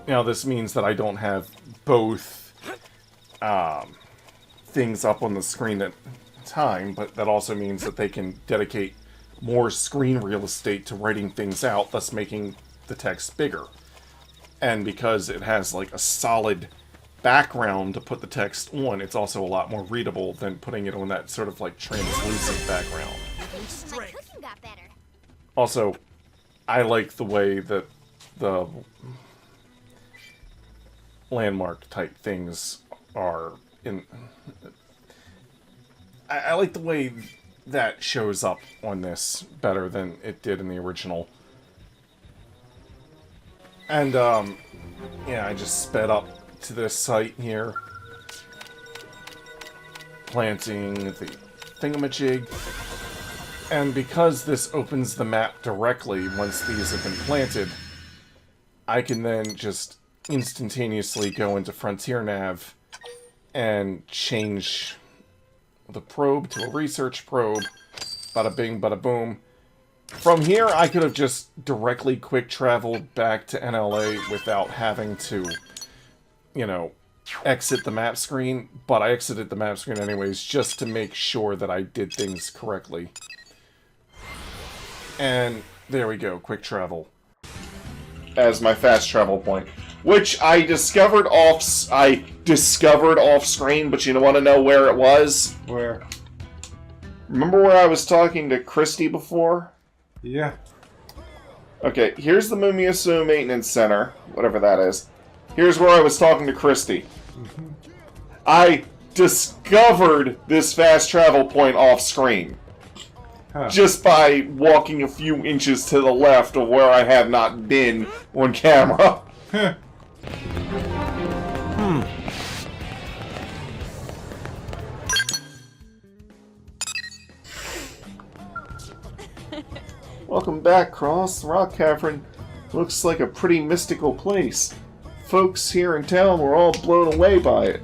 Now, this means that I don't have both things up on the screen at a time, but that also means that they can dedicate more screen real estate to writing things out, thus making the text bigger. And because it has like a solid background to put the text on, it's also a lot more readable than putting it on that sort of like translucent background. My cooking got better. Also, I like the way that the landmark type things are in... I like the way that shows up on this better than it did in the original. And, yeah, I just sped up to this site here. Planting the thingamajig. And because this opens the map directly once these have been planted, I can then just instantaneously go into Frontier Nav and change the probe to a research probe. Bada bing, bada boom. From here, I could have just directly quick traveled back to NLA without having to, you know, exit the map screen. But I exited the map screen anyways, just to make sure that I did things correctly. And there we go, quick travel. As my fast travel point. Which I discovered off screen, but you want to know where it was? Where? Remember where I was talking to Christy before? Yeah. Okay, here's the Mumiasu Maintenance Center, whatever that is. Here's where I was talking to Christy. Mm-hmm. I discovered this fast travel point off screen. Huh. Just by walking a few inches to the left of where I have not been on camera. Welcome back, Cross. The Rock Cavern looks like a pretty mystical place. Folks here in town were all blown away by it.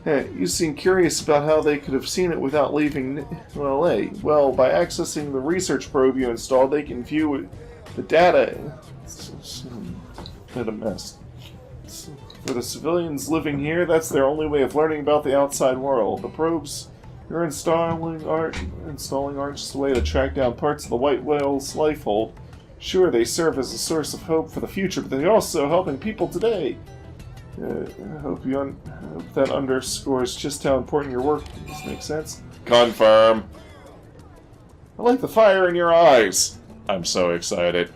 Hey, you seem curious about how they could have seen it without leaving LA. Well, by accessing the research probe you installed, they can view the data. It's a mess. For the civilians living here, that's their only way of learning about the outside world. The probes you're installing aren't just a way to track down parts of the white whale's life hold. Sure, they serve as a source of hope for the future, but they're also helping people today. I hope that underscores just how important your work is. Does this make sense? Confirm. I like the fire in your eyes. I'm so excited.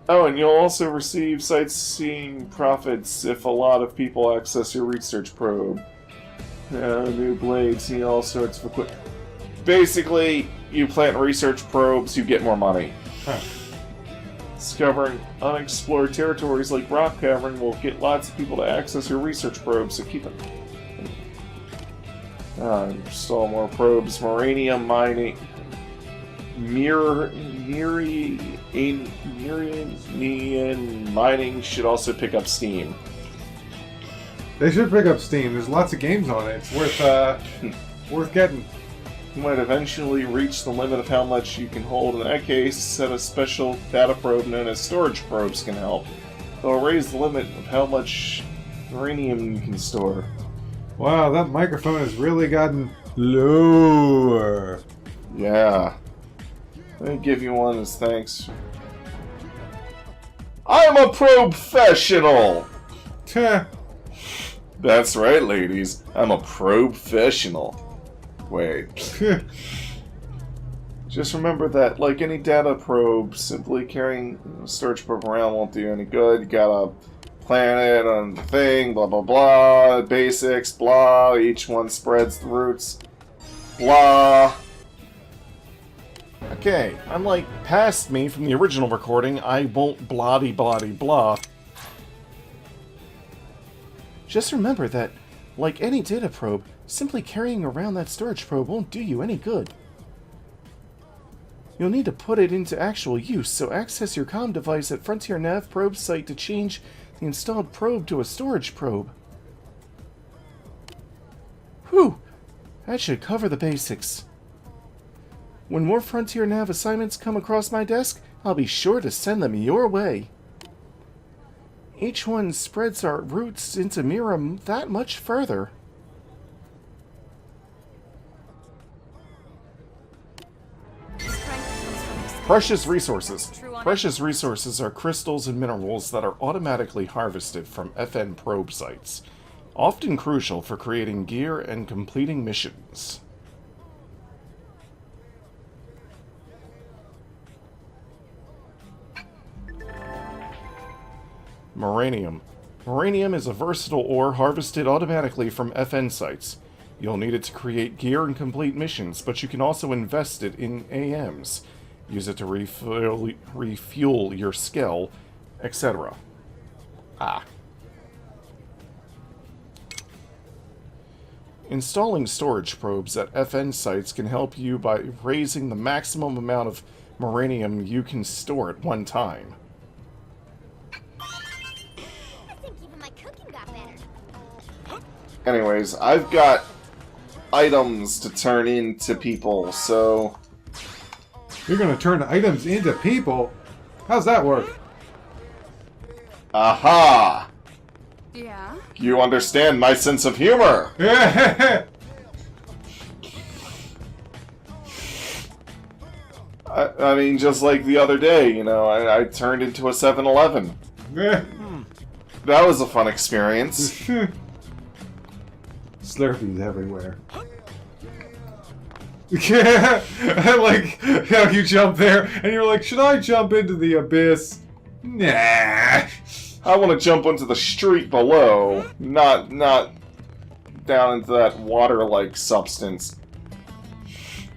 Oh, and you'll also receive sightseeing profits if a lot of people access your research probe. New blades, see all sorts of equipment. Basically, you plant research probes, you get more money. Huh. Discovering unexplored territories like Rock Cavern will get lots of people to access your research probes, so keep it. Install more probes. Moranium mining. Muranium mining should also pick up steam. They should pick up Steam. There's lots of games on it. It's worth getting. You might eventually reach the limit of how much you can hold. In that case, set a special data probe known as storage probes can help. They'll raise the limit of how much uranium you can store. Wow, that microphone has really gotten lower. Yeah. Let me give you one as thanks. I'm a professional! That's right, ladies. I'm a professional. Wait. Just remember that, like any data probe, simply carrying a storage probe around won't do any good. You gotta plant it on the thing, blah blah blah, basics, blah, each one spreads the roots, blah. Okay, unlike past me from the original recording, I won't blah-de blah-de blah. Just remember that, like any data probe, simply carrying around that storage probe won't do you any good. You'll need to put it into actual use, so access your comm device at Frontier Nav probe site to change the installed probe to a storage probe. Whew! That should cover the basics. When more Frontier Nav assignments come across my desk, I'll be sure to send them your way. Each one spreads our roots into Mira that much further. Precious resources. Precious resources are crystals and minerals that are automatically harvested from FN probe sites, often crucial for creating gear and completing missions. Moranium. Moranium is a versatile ore harvested automatically from FN sites. You'll need it to create gear and complete missions, but you can also invest it in AMs. Use it to refuel your skill, etc. Installing storage probes at FN sites can help you by raising the maximum amount of uranium you can store at one time. I think even my cooking got better. Anyways, I've got items to turn into people, so... You're gonna turn items into people? How's that work? Aha! Yeah? You understand my sense of humor! I mean, just like the other day, you know, I turned into a 7-Eleven. That was a fun experience. Slurpees everywhere. Yeah, I like how you jump there, and you're like, should I jump into the abyss? Nah. I want to jump onto the street below, not down into that water-like substance.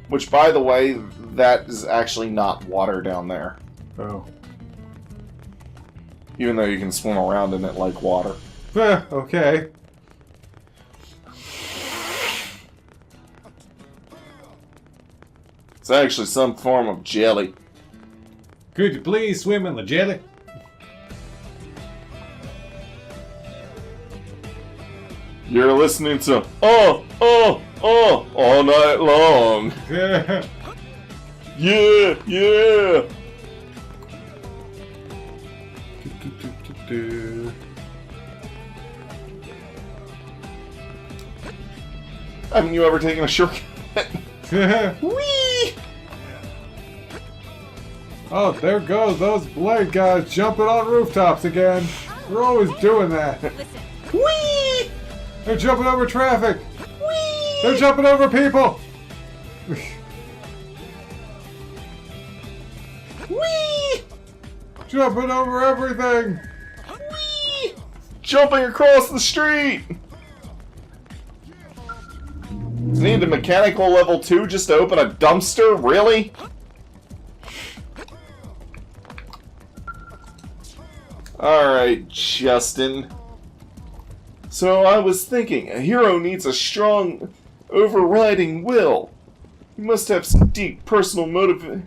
Which, by the way, that is actually not water down there. Oh. Even though you can swim around in it like water. Okay. It's actually some form of jelly. Could you please swim in the jelly? You're listening to all night long. Yeah. Haven't you ever taken a shortcut? Whee! Oh, there goes those blade guys jumping on rooftops again. We're always doing that. Listen. Whee! They're jumping over traffic. Whee! They're jumping over people. Whee! Jumping over everything. Whee! Jumping across the street! You need a mechanical level 2 just to open a dumpster? Really? Alright, Justin. So I was thinking, a hero needs a strong, overriding will. You must have some deep personal motive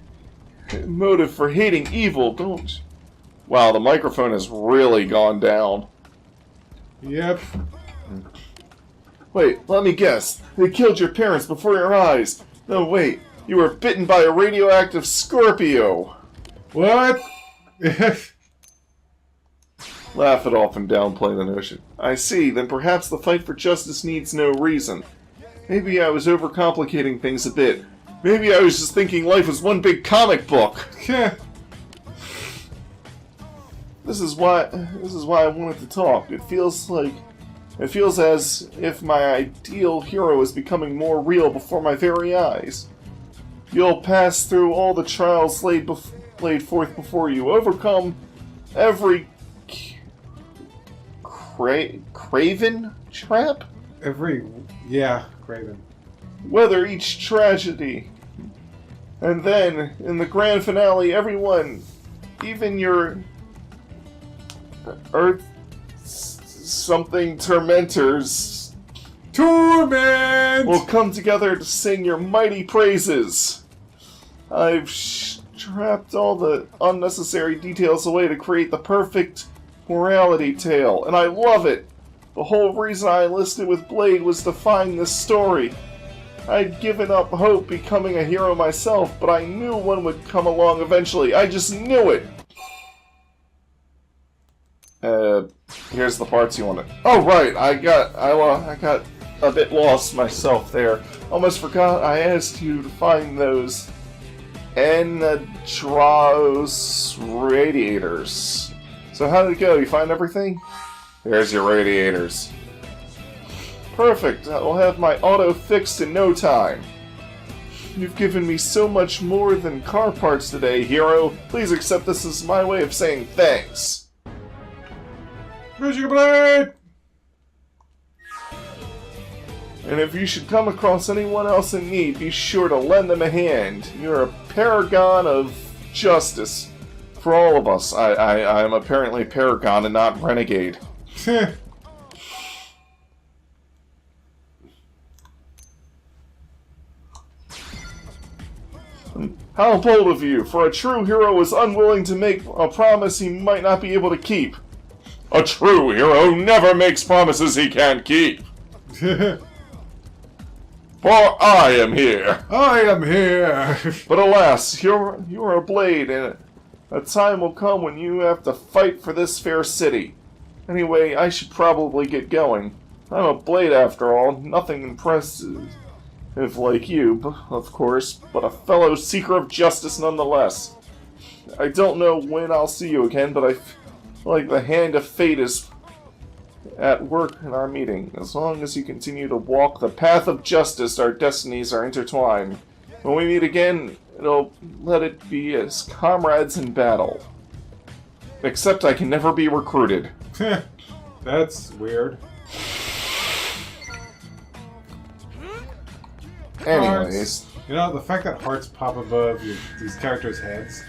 for hating evil, don't you? Wow, the microphone has really gone down. Yep. Wait, let me guess. They killed your parents before your eyes. No, wait. You were bitten by a radioactive Scorpio. What? Laugh it off and downplay the notion. I see, then perhaps the fight for justice needs no reason. Maybe I was overcomplicating things a bit. Maybe I was just thinking life was one big comic book. This is why I wanted to talk. It feels as if my ideal hero is becoming more real before my very eyes. You'll pass through all the trials laid forth before you, overcome every craven trap? Craven. Weather each tragedy. And then, in the grand finale, everyone, even your Earth something tormentors, Torment! will come together to sing your mighty praises. I've strapped all the unnecessary details away to create the perfect morality tale, and I love it. The whole reason I enlisted with Blade was to find this story. I'd given up hope becoming a hero myself, but I knew one would come along eventually. I just knew it. Here's the parts you wanted. Oh right, I got a bit lost myself there. Almost forgot I asked you to find those Endros radiators. So how did it go? You find everything? There's your radiators. Perfect. I'll have my auto fixed in no time. You've given me so much more than car parts today, hero. Please accept this as my way of saying thanks. Michigan Blade! And if you should come across anyone else in need, be sure to lend them a hand. You're a paragon of justice for all of us. I'm apparently paragon and not renegade. How bold of you, for a true hero is unwilling to make a promise he might not be able to keep. A true hero never makes promises he can't keep. For I am here. I am here. But alas, you're a blade, and a time will come when you have to fight for this fair city. Anyway, I should probably get going. I'm a blade after all, nothing impressive like you, of course, but a fellow seeker of justice nonetheless. I don't know when I'll see you again, but I feel like the hand of fate is at work in our meeting. As long as you continue to walk the path of justice, our destinies are intertwined. When we meet again, let it be as comrades in battle. Except I can never be recruited. That's weird. Anyways. Hearts. You know, the fact that hearts pop above these characters' heads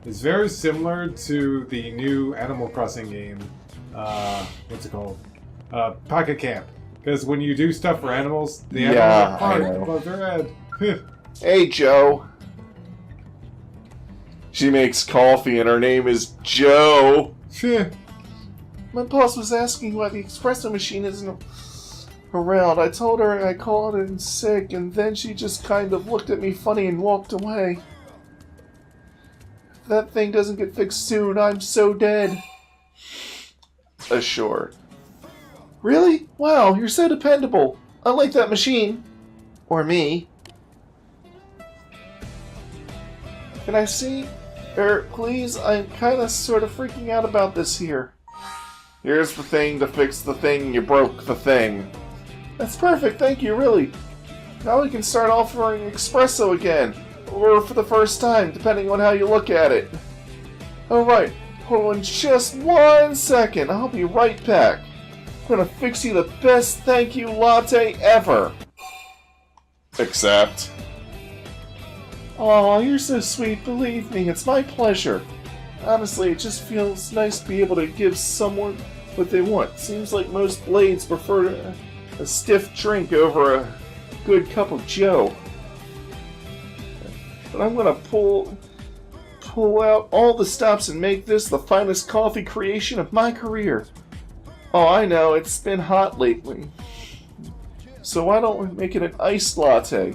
is very similar to the new Animal Crossing game. What's it called? Pocket Camp. Because when you do stuff for animals, the animals are heart above their head. Hey, Joe. She makes coffee and her name is Joe. My boss was asking why the espresso machine isn't around. I told her I called in sick, and then she just kind of looked at me funny and walked away. If that thing doesn't get fixed soon, I'm so dead. Assured. Really? Wow, you're so dependable. I like that machine. Or me. Can I see? Please? I'm kinda sorta freaking out about this here. Here's the thing to fix the thing, you broke the thing. That's perfect, thank you, really. Now we can start offering espresso again. Or for the first time, depending on how you look at it. Alright, hold on just 1 second. I'll be right back. I'm gonna fix you the best thank you latte ever. Except... Aw, you're so sweet, believe me, it's my pleasure. Honestly, it just feels nice to be able to give someone what they want. Seems like most blades prefer a stiff drink over a good cup of joe. But I'm gonna pull out all the stops and make this the finest coffee creation of my career. Oh, I know, it's been hot lately. So why don't we make it an iced latte?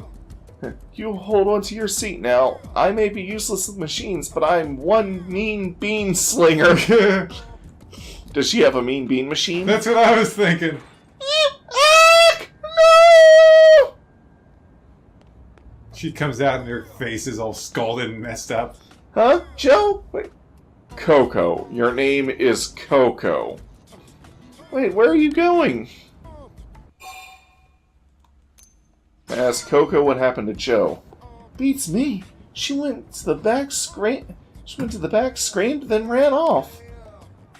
You hold on to your seat now. I may be useless with machines, but I'm one mean bean slinger. Does she have a mean bean machine? That's what I was thinking. No! She comes out and her face is all scalded and messed up. Huh? Joe? Wait. Coco. Your name is Coco. Wait, where are you going? Ask Coco what happened to Joe. Beats me. She went to the back, screamed, then ran off.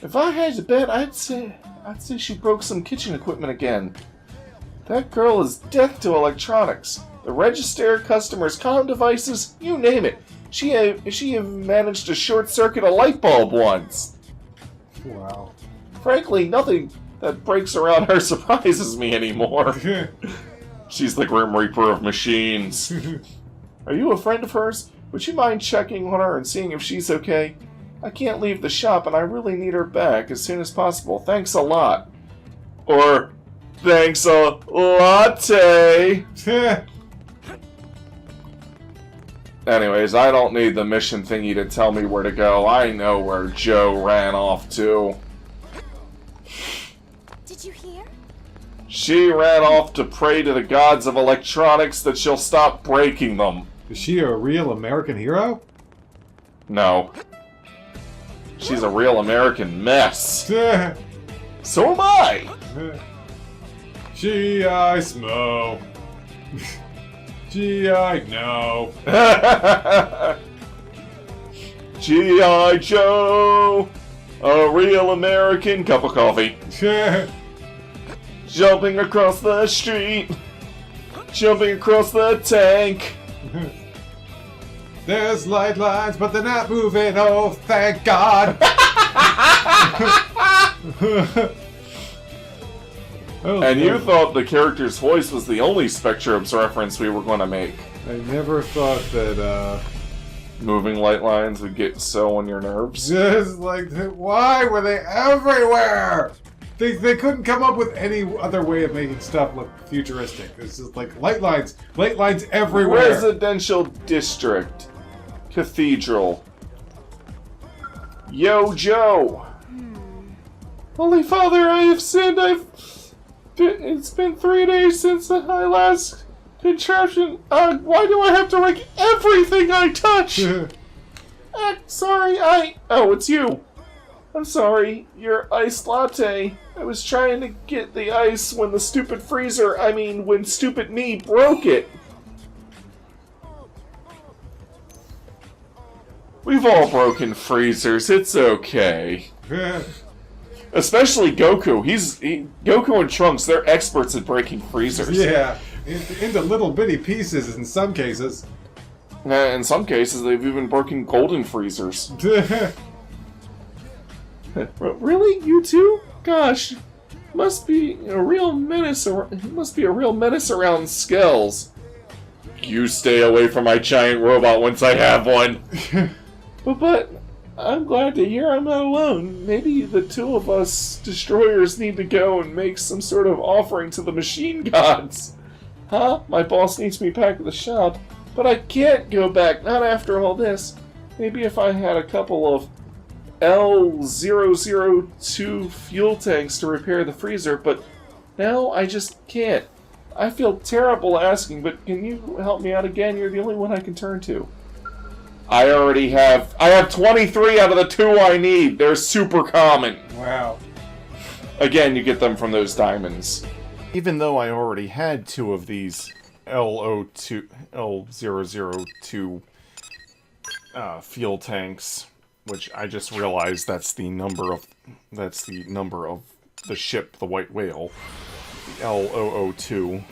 If I had to bet, I'd say she broke some kitchen equipment again. That girl is death to electronics. The register, customers' comm devices, you name it. She have managed to short-circuit a light bulb once. Wow. Frankly, nothing that breaks around her surprises me anymore. She's the Grim Reaper of machines. Are you a friend of hers? Would you mind checking on her and seeing if she's okay? I can't leave the shop and I really need her back as soon as possible. Thanks a lot. Or, thanks a latte. Anyways, I don't need the mission thingy to tell me where to go. I know where Joe ran off to. Did you hear? She ran off to pray to the gods of electronics that she'll stop breaking them. Is she a real American hero? No. She's a real American mess. So am I! G.I. Smo. G.I. No. G.I. Joe! A real American cup of coffee. Jumping across the street. Jumping across the tank. There's light lines, but they're not moving. Oh, thank God. And you thought the character's voice was the only Spectrobes reference we were going to make. I never thought that, Moving light lines would get so on your nerves. just like, why were they everywhere? They couldn't come up with any other way of making stuff look futuristic. It's just like light lines everywhere. Residential district. Cathedral. Yo, Joe. Holy Father, I have sinned. It's been 3 days since I last contraption. Why do I have to wreck everything I touch? Sorry, Oh, it's you. I'm sorry. Your iced latte. I was trying to get the ice when the stupid freezer, when stupid me broke it. We've all broken freezers. It's okay. Especially Goku. Goku and Trunks, they're experts at breaking freezers. Yeah, into little bitty pieces in some cases. In some cases, they've even broken golden freezers. Really, you two? Gosh, must be a real menace. Must be a real menace around Skells. You stay away from my giant robot once I have one. But I'm glad to hear I'm not alone. Maybe the two of us destroyers need to go and make some sort of offering to the machine gods. Huh? My boss needs me back at the shop, but I can't go back, not after all this. Maybe if I had a couple of L002 fuel tanks to repair the freezer, but now I just can't. I feel terrible asking, but can you help me out again? You're the only one I can turn to. I have 23 out of the 2 I need. They're super common. Wow. Again, you get them from those diamonds. Even though I already had 2 of these L002 fuel tanks, which I just realized that's the number of the ship, the White Whale, the L002.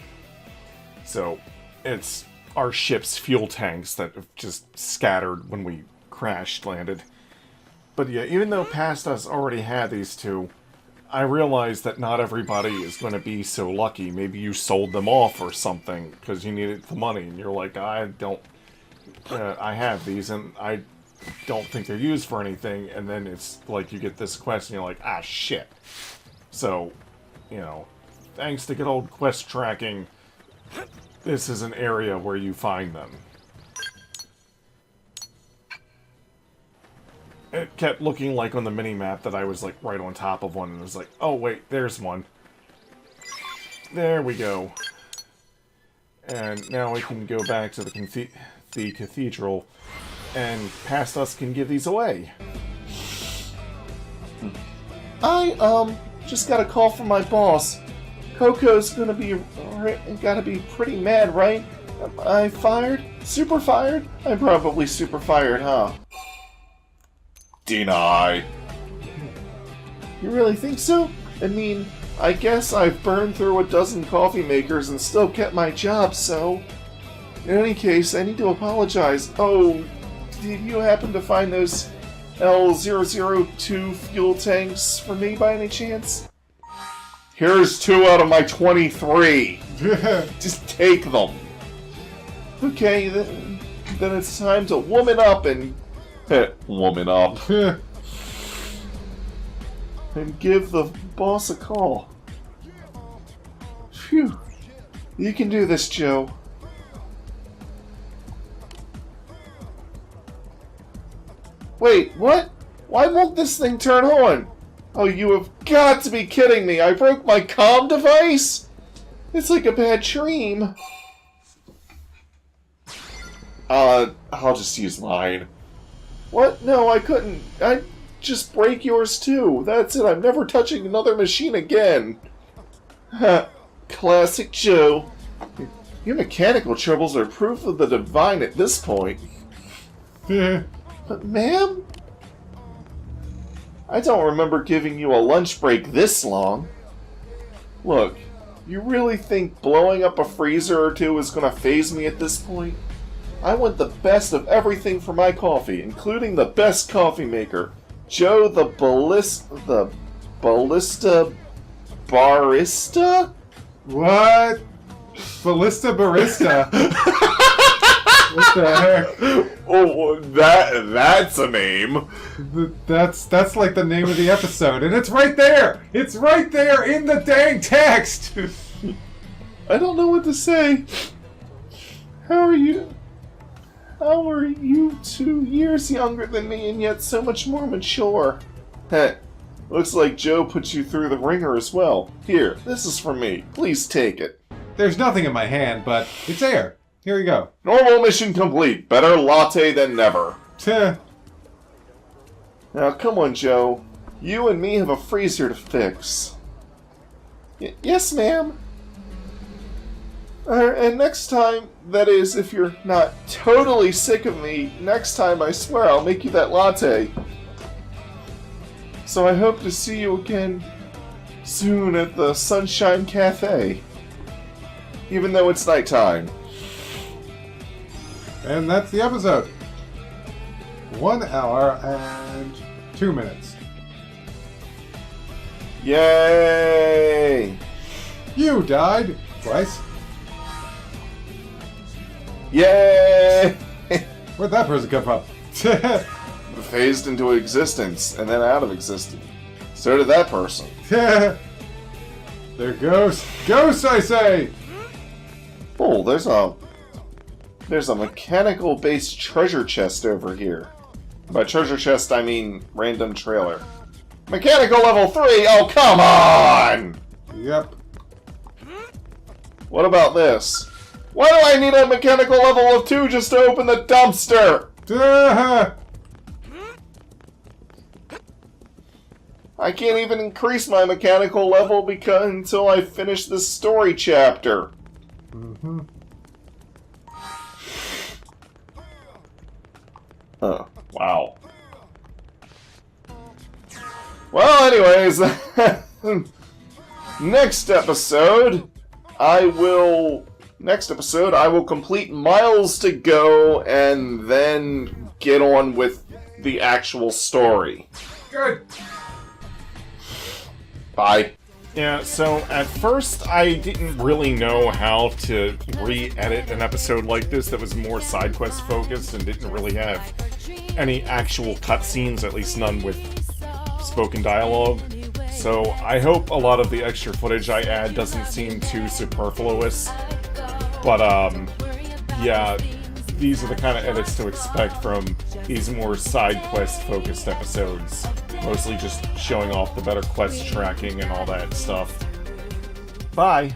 So it's our ship's fuel tanks that have just scattered when we landed. But yeah, even though past us already had these 2, I realized that not everybody is going to be so lucky. Maybe you sold them off or something because you needed the money, and you're like, I have these, and I don't think they're used for anything, and then it's like you get this quest, and you're like, ah, shit. So, thanks to good old quest tracking, this is an area where you find them. It kept looking like on the mini-map that I was like right on top of one, and it was like, oh wait, there's one. There we go. And now we can go back to the cathedral, and past us can give these away. I just got a call from my boss. Coco's gotta be pretty mad, right? Am I fired? Super fired? I'm probably super fired, huh? Deny. You really think so? I guess I've burned through a dozen coffee makers and still kept my job, so... In any case, I need to apologize. Oh, did you happen to find those L002 fuel tanks for me by any chance? Here's 2 out of my 23. Just take them. Okay, then it's time to woman up and... woman up. And give the boss a call. Phew. You can do this, Joe. Wait, what? Why won't this thing turn on? Oh, you have got to be kidding me! I broke my comm device? It's like a bad dream. I'll just use mine. What? No, I couldn't. I'd just break yours too. That's it. I'm never touching another machine again. Classic Joe. Your mechanical troubles are proof of the divine at this point. But ma'am? I don't remember giving you a lunch break this long. Look, you really think blowing up a freezer or 2 is going to faze me at this point? I want the best of everything for my coffee, including the best coffee maker, Joe the Ballista Barista? What? Ballista Barista? What the heck? Oh, that's a name. That's like the name of the episode, and it's right there! It's right there in the dang text! I don't know what to say. How are you? How are you 2 years younger than me and yet so much more mature? Heh. Looks like Joe put you through the ringer as well. Here, this is for me. Please take it. There's nothing in my hand, but it's air. Here you go. Normal mission complete. Better latte than never. Teh. Now, come on, Joe. You and me have a freezer to fix. Yes, ma'am. And next time, that is, if you're not totally sick of me, next time I swear I'll make you that latte. So I hope to see you again soon at the Sunshine Cafe. Even though it's nighttime. And that's the episode. 1 hour and 2 minutes. Yay! You died twice. Yay! Where'd that person come from? Phased into existence and then out of existence. So did that person. There goes. Ghosts, I say! Oh, there's a mechanical-based treasure chest over here. By treasure chest, I mean random trailer. Mechanical level 3? Oh, come on! Yep. What about this? Why do I need a mechanical level of 2 just to open the dumpster? I can't even increase my mechanical level until I finish this story chapter. Mm-hmm. Oh, wow. Well, anyways, next episode, I will complete Miles to Go and then get on with the actual story. Good. Bye. Yeah, so at first I didn't really know how to re-edit an episode like this that was more side quest focused and didn't really have any actual cutscenes, at least none with spoken dialogue. So I hope a lot of the extra footage I add doesn't seem too superfluous. But yeah, these are the kind of edits to expect from these more side quest focused episodes. Mostly just showing off the better quest tracking and all that stuff. Bye!